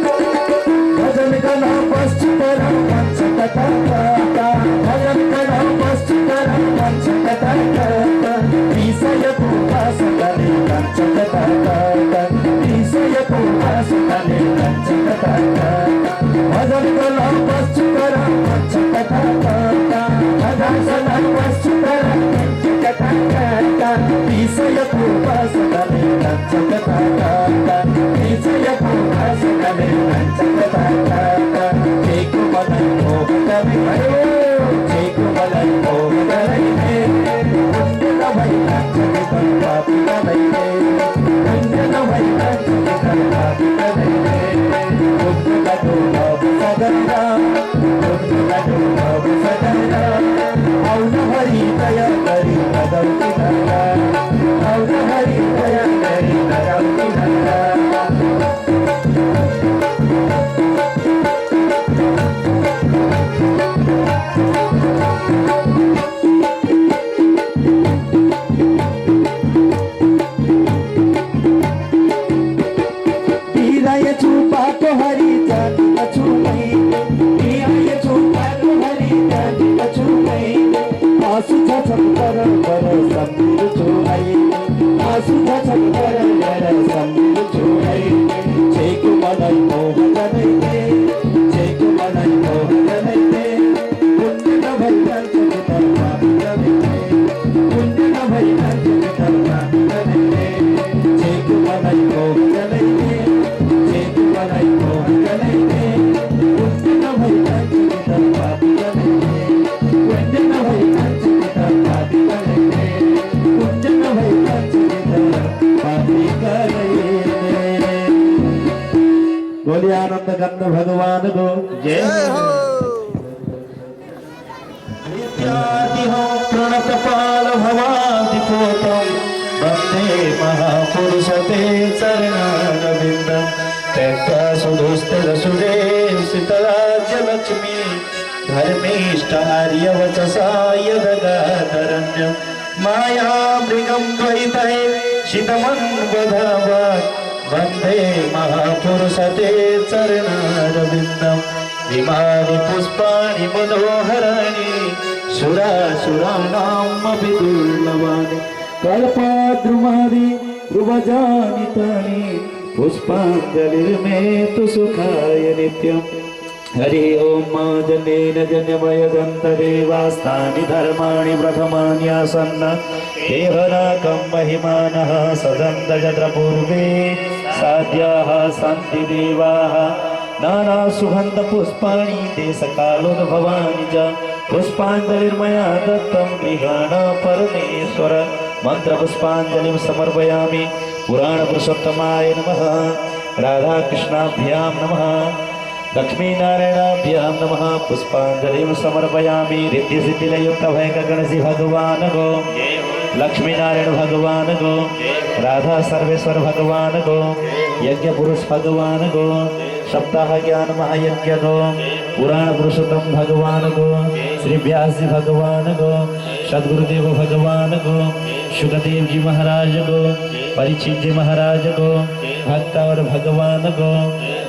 भजन गर्न बस्छु तर भन्छ कता कता भजन गर्न बस्छु तर भन्छ कता कता विषयको वासनाले भन्छ कता कता विषयको वासनाले भन्छ कता कता भजन गर्न बस्छु तर भन्छ कता कता भजन गर्न बस्छु तर भन्छ कता कता विषयको वासनाले भन्छ कता कता विषयको वासनाले भन्छ कता कता छैको मलाई मोह गलेले छैको मलाई मोह गलेले पुण्य नभई जान्छ कि त पाप गलेले पुण्य नभई जान्छ कि त पाप गलेले पुण्य लाग्यो पाप सजना पुण्य लाग्यो पाप सजना आउन हरि दया गरी लगाऊ किनारा आउन हरि दया गरी लगाऊ किनारा भवादिपोतं वन्दे महापुरुषते चरणारविन्दं त्यक्त्वा सुदुस्थितसुरे सितराज्यलक्ष्मी धर्मिष्ठ आर्यवचसा यदगाधरण्यं मायामृगं द्वैतये शितमन्वधावत् वन्दे महापुरुषते चरणारविन्दम् इमानि पुष्पाणि मनोहराणि सुरासुराणामपि दुर्लभानि कल्पाद्रुमादि ध्रुवजानि तानि पुष्पाञ्जलिर्मे तु सुखाय नित्यम् हरि ओम जनेन जन्यमयदन्तदेवास्तानि धर्माणि प्रथमान्यासन्न केवलाकं महिमानः सदन्तजत्र पूर्वे साध्याः सन्ति देवाः नानासुगन्धपुष्पाणि देशकालोद्भवानि च पुष्पाञ्जलिर्मया दत्तं गृहाण परमेश्वर मन्त्रपुष्पाञ्जलिं समर्पयामि पुराणपुरुषोत्तमाय नमः राधाकृष्णाभ्यां नमः लक्ष्मीनारायणाभ्यां नमः पुष्पाञ्जलिं समर्पयामि रिद्धिसिद्धिलयुक्तभयगणसि भगवान् गो लक्ष्मीनारायण भगवान् गो राधा सर्वेश्वर भगवान् गो यज्ञपुरुष भगवान् गो सप्ताह ज्ञान महायज्ञ गो पुराण पुरुषोत्तम भगवान गो श्री व्यास जी भगवान गो सदगुरुदेव भगवान गो शुकदेव जी महाराज गो परीक्षित जी महाराज गो भक्त और भगवान गो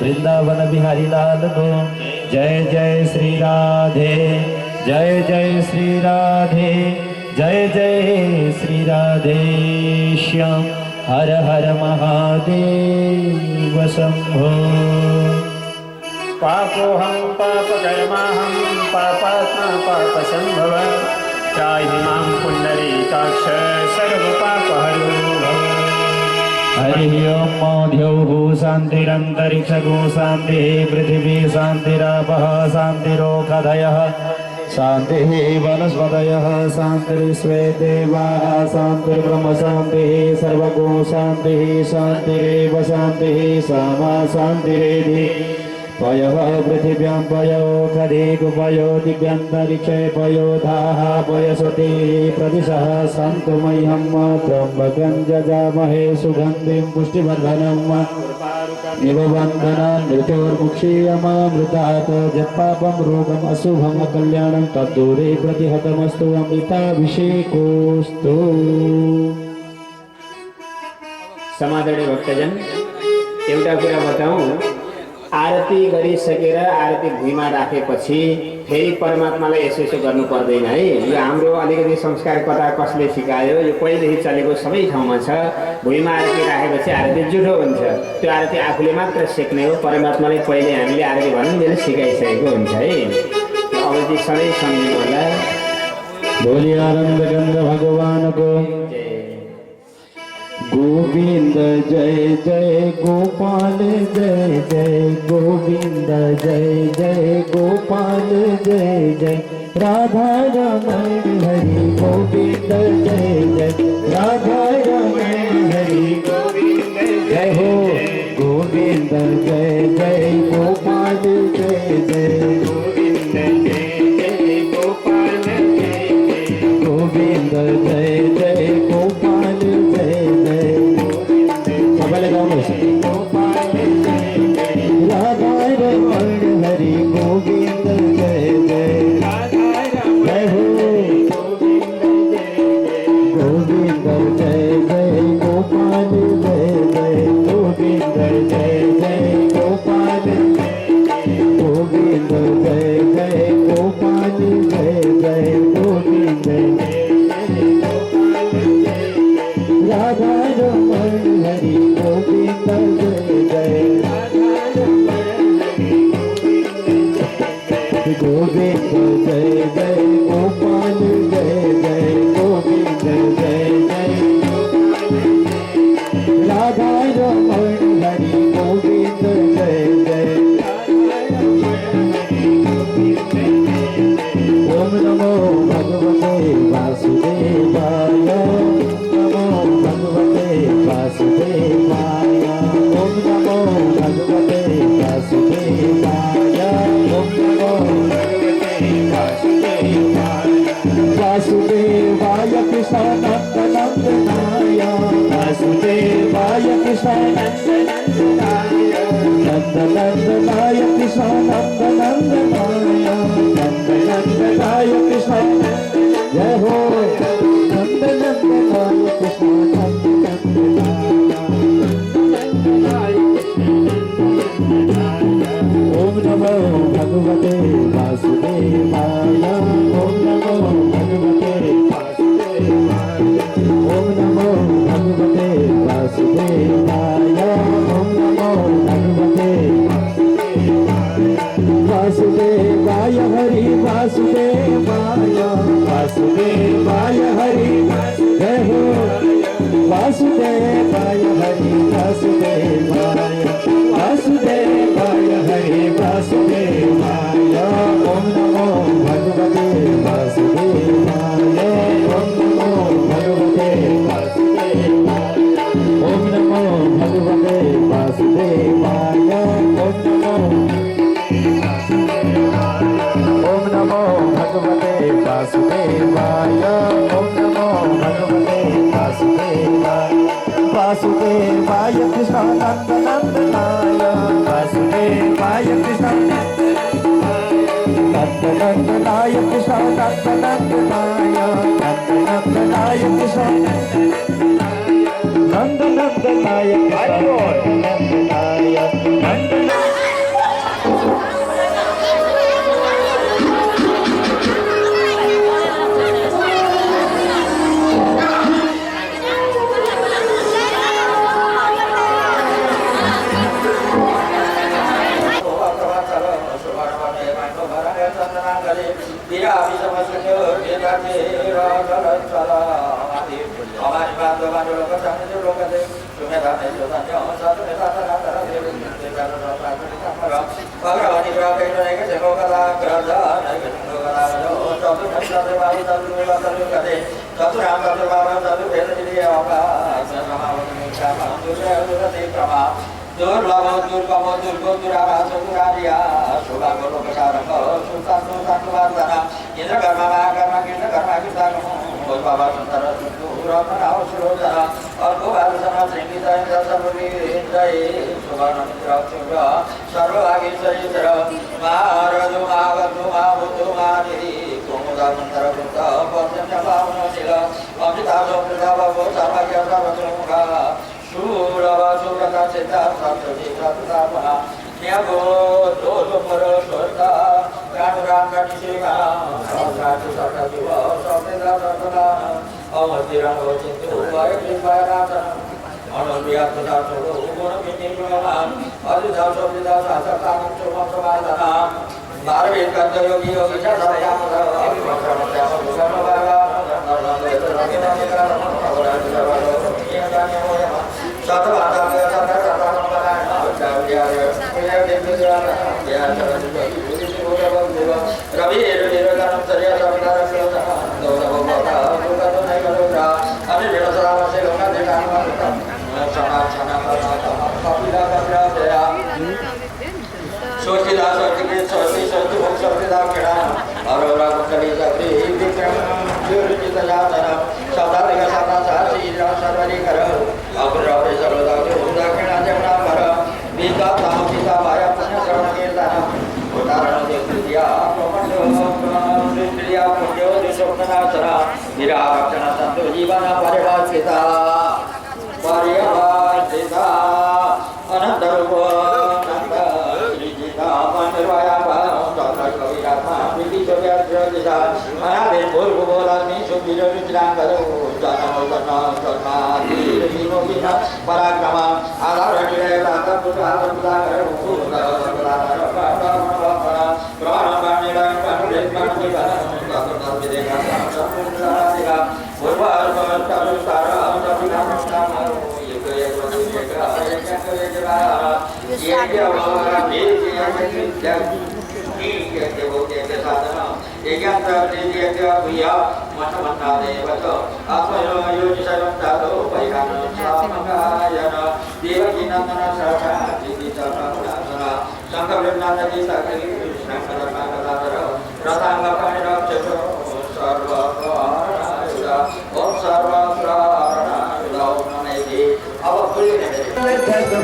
वृंदावन बिहारी लाल गो जय जय श्री राधे जय जय श्री राधे जय जय श्री राधे श्याम हर हर महादेव शंभो पापोऽहं पापकर्माहं पापात्मा पापसंभव त्राहि मां पुण्डरीकाक्ष सर्वपापहरो भव। हरि ओम मौद्यौः शान्तिरन्तरिक्षगो शान्तिः पृथिवी शान्तिरापः शान्तिरोषधयः शान्तिः वनस्पतयः शान्तिर्विश्वे देवाः शान्तिर्ब्रह्म शान्तिः सर्वगो शान्तिः शान्तिरेव शान्तिः सामा शान्तिरेधि पयः पृथिव्यां पयो खदेगुपयो दिव्यन्तरिक्षे पयोधाः पयसुतिः प्रदिशः सन्तु मह्यं त्र्यम्बकं जजामहे सुगन्धिं पुष्टिवर्धनम् निबन्धनान् मृत्योर्मुक्षीयमामृतात् यत्पापं रोगम् अशुभम् अकल्याणं तद्दूरे प्रतिहतमस्तु अमृताभिषेकोऽस्तु। समादरणीय भक्तजन एउटा कुरा बताऊँ, आरती गरिसकेर आरती भुइँमा राखेपछि फेरि परमात्मालाई यसो यसो गर्नु पर्दैन है। यो हाम्रो अलिकति संस्कार कता कसले सिकायो, यो पहिलेदेखि चलेको सबै ठाउँमा छ। भुइँमा आरती राखेपछि आरती जुठो हुन्छ, त्यो आरती आफूले मात्र सिक्ने हो। परमात्माले पहिले हामीले आरती भन्नुले सिकाइसकेको हुन्छ है। अब चाहिँ सधैँ सम्झिनु होला। बोली आनंद गंध भगवान को गोविंद जय जय गोपाल जय जय गोविंद जय जय गोपाल जय जय राधा रमण हरि गोविंद जय जय राधा रमण हरि गोविंद जय हो गोविंद जय जय गोपाल जय जय गोविंद जय जय गोपाल जय गोविंद जय जय गोपाल जय राधा रमण हरि गोविंद जय जय जय हो गोविंद जय जय गोपाल जय जय गोविंद जय जय गोपाल गोविंद जय जय गोपाल जय जय गोविंद राधा रमण हरि गोविंद जय जय गोविंद जय जय गोपाल जय जय गोविंद जय जय राधा रमण हरि गोविंद जय जय ओम नमो भगवते वासुदेवाय नमो भगवते वासुदेवाय ओम नमो भगवते वासुदेवाय ओम नमो भगवते वासुदेवाय कृष्ण नंद नंदनाय कृष्ण नंद नंदनाय नंद नंदनाय कृष्ण जय हो नंद नंदनाय कृष्ण नंद नंदनाय ओम नमो भगवते वासुदेवाय ओम नमो भगवते वासुदेवाय ओम नमो भगवते वासुदेवाय ओम नमो भगवते वासुदेवाय हरि वासुदेवाय वासुदेवाय हरि जय हो वासुदेवाय हरि वासुदेवाय वासुदेवाय हरि वासुदेवाय ओम नमो भगवते वासुदेवाय ओम नमो भगवते वासुदेवाय ओम नमो भगवते वासुदेवाय ओम नमो भगवते वासुदेवाय ओम नमो भगवते वासुदेवाय वासुदेवाय कृष्ण नंद नंदनाय वासुदेवाय कृष्ण नंद नंदनाय कृष्ण नंद नंदनाय नंद नंदनाय कृष्ण नंद नंदनाय नंद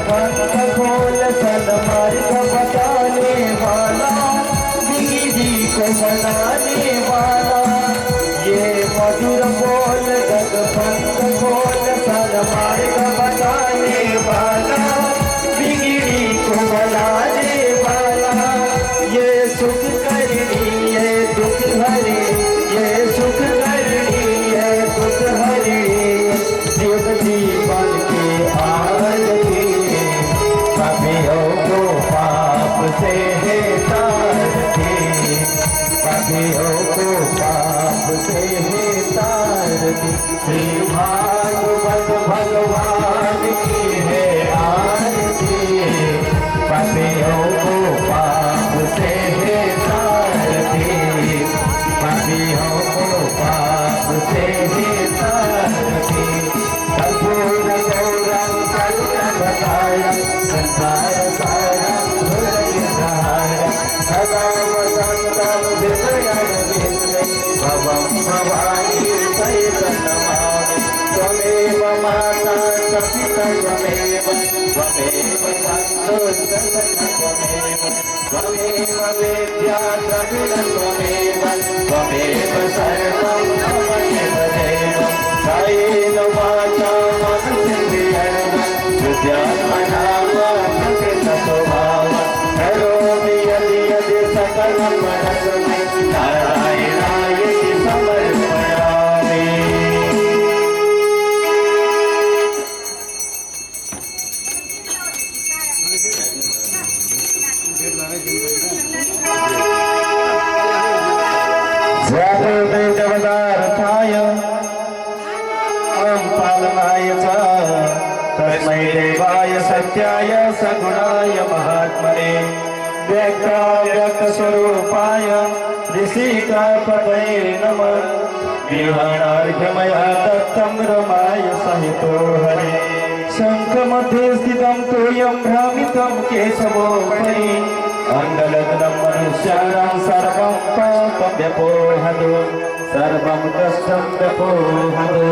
पंथ खोल सन्मार्ग बताने वाला, बिगड़ी को बनाने वाला, ये मधुर बोल जग पंथ खोल सन्मार्ग बताने वाला, बिगड़ी को बनाने वाला, ये सुख करनी ये दुख हरे, ये सुख करनी ये दुख हरे, शिव जीवन के आरती, पापियों को पाप से है तारती, पापियों को पाप से है तारती, श्री भागवत भगवान की है आरती, पापियों को पाप से है तारती, पापियों को पाप से है तारती, कर्पूर गौरम करुणावतारम, संसार सारम हृदय सारम, सदा वसंतम हृदयारविंदे, भवं भवानी सहित नमामि, त्वमेव माता सपिता त्वमेव, त्वमेव बन्धुः सखा त्वमेव, त्वमेव वेद्या द्रविड़ त्वमेव, त्वमेव सर्वं ममैव देवं, कायेन वाचा मनसेन्द्रियैर्वा बुद्ध्यात्मना वा प्रकृता स्वभावा, करोमि यदि यदि सकलं परस्मै नारायणायेति समर्पयामि। जगदार्थाय पालनाय च तस्मै देवाय सत्याय सगुणाय महात्मने, व्यक्तस्वरूपाय ऋषिकापतये नमः, विहाणार्घ्यमया दत्तं रमाय सहितो हरे, शङ्खमध्ये स्थितं तोयं भ्रामितं केशवोपरि, अङ्गलग्नं मनुष्याणां सर्वं पापं व्यपोहतु, सर्वं कष्टं व्यपोहतु,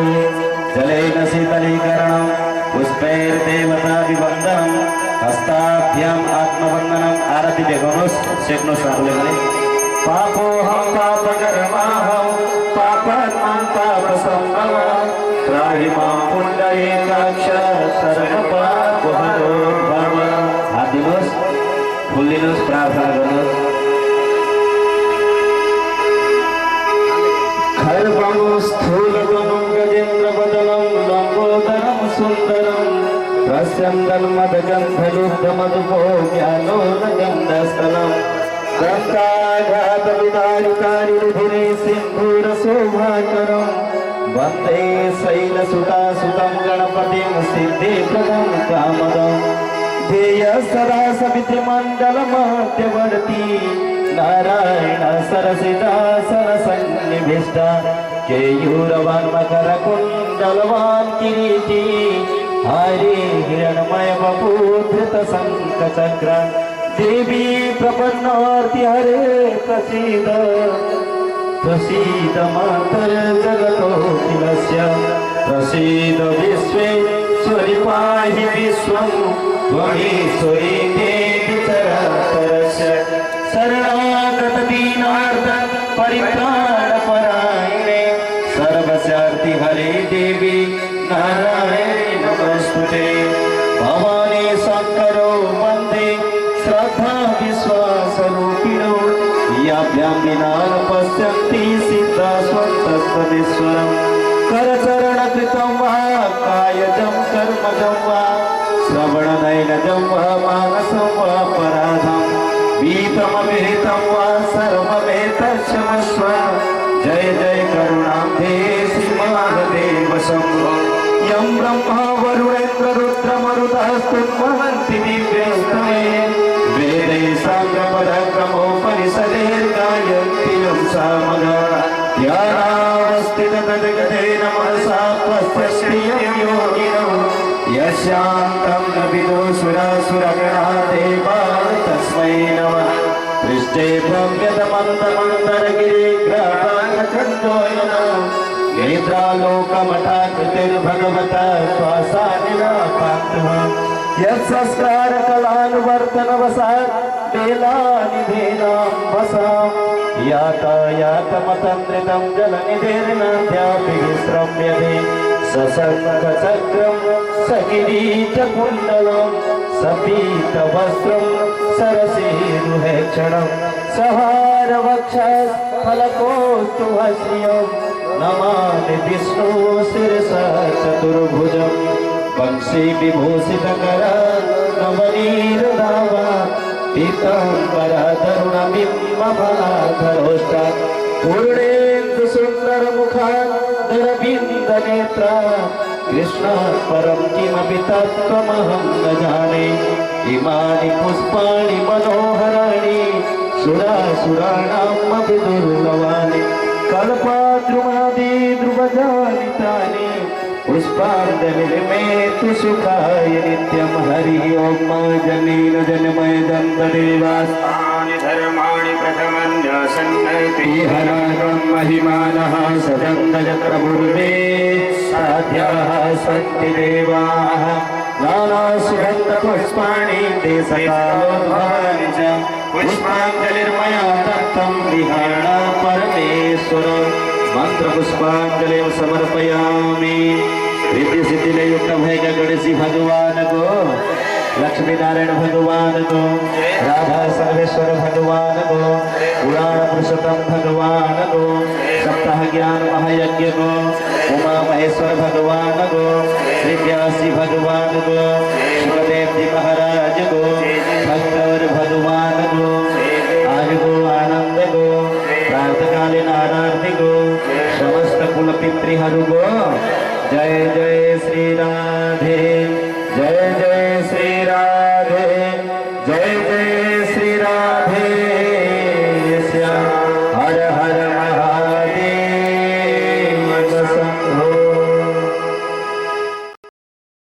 जलेन शीतलीकरणं, पुष्पैर्देवताभिवन्दनं, हस्ताभ्याम् आत्मवन्दनम्, आरती देखाउनुहोस्, सेक्नुहोस् आफूले भने, पापोऽहं पापकर्माहं, पापात्मं पापसम्भवं, त्राहि मां पुण्डरीकाक्ष सर्वपापहरो भव। हात दिनुहोस्, फुल दिनुहोस्, प्रार्थना गर्नुहोस्। खर्वं स्थूलतनुं गजेन्द्रवदनं लम्बोदरं सुन्दरं, प्रस्यन्दन् मदगन्धलुब्धमधुपो ज्ञानोदगन्धस्थलं, दन्ताघातविदारिकारिरुधिरे सिन्धूरशोभाकरं, वन्दे शैलसुतासुतं गणपतिं सिद्धिप्रदं कामदं, ध्येय सदा सवितृमण्डलमध्यवर्ती, नारायण सरसिदासन सन्निभिष्ट, केयूरवान् मकरकुण्डलवान् किरीटी, हरे हिरण्मय वपूधृत शङ्खचक्र, देवी प्रपन्नार्ति हरे प्रसीद, प्रसीद मातर जगतोऽखिलस्य, प्रसीद विश्वेश्वरि पाहि विश्वं, त्वमीश्वरी देवी चराचरस्य, शरणागत दीनार्थ परित्राणपरायणे, सर्वस्यार्ति हरे देवी नारायणी नमस्तुते, भवानी शङ्करो वन्दे श्रद्धा विश्वासरूपिणो, याभ्यां विना न पश्यन्ति सिद्धा स्वन्तस्वदेश्वरं, करचरणकृतं वा कायजं कर्मजं वा, श्रवणनयनजं वा मानसं वा पराधं, वीतमवेतं वा सर्वमेतत्क्षमस्व, जय जय करुणाब्धे श्रीमहादेव शम्भो, यं ब्रह्मा वरुणेन्द्र रुद्रमरुतस्तुन्वन्ति दिव्यस्तमे, वेदे साङ्गपदक्रमोपनिषदेर्गायन्ति यं सामगा, ध्यानावस्थिततद्गतेन मनसा त्वस्य श्रियं योगिनो, यस्यान्तं न विदो सुरासुरगणा देवा तस्मै नमः, पृष्ठे भव्यतमन्तमन्तरगिरिग्रहानखण्डोयनः, नेत्रालोकमठाकृतिर्भगवतः श्वासानिलापान्तः, यत्संस्कार कलानुवर्तनवसात् बेलानिधीनाम्बसा यातायातमतन्द्रितं जलनिधेर्नाद्यापि विश्रम्यते सशङ्खचक्रं सकिरीटकुण्डलं सपीतवस्त्रं सरसीरुहेक्षणं सहारवक्षस्थलकोष्ठुभश्रियं नमामि विष्णु शिरसा चतुर्भुजम् वंशी विभूषितकरा नवनीरदावा पीताम्बरा तरुणबिम्बफलाधरोष्टा पूर्णेन्दु सुन्दरमुखादरविन्दनेत्रा कृष्णात् परं किमपि तत्त्वमहं न जाने इमानि पुष्पाणि मनोहराणि सुरासुराणामपि दुर्लभानि कल्पाद्रुमादि ध्रुवजानि तानि पुष्पाञ्जलिर्मे तु सुखाय नित्यं हरिः ओं मा जनेन जन्मय दन्तदेवास्तानि धर्माणि प्रथमन्यासन्नैति हरागं महिमानः सदन्तजक्रपूर्वे साध्याः सन्ति देवाः नानासुगन्धपुष्पाणि ते सदालोद्भवानि च पुष्पाञ्जलिर्मया दत्तं विहार परमेश्वर मंत्रपुष्पांजलिं समर्पयामि। रिद्धि सिद्धि युक्त भय का गणेश भगवान को, लक्ष्मी नारायण भगवान को, राधा सर्वेश्वर भगवान को, पुराण पुरुषोत्तम भगवान को, सप्ताह ज्ञान महायज्ञ को, उमा महेश्वर भगवान को, श्री व्यासी भगवान को, सुखदेव जी महाराज को, भक्त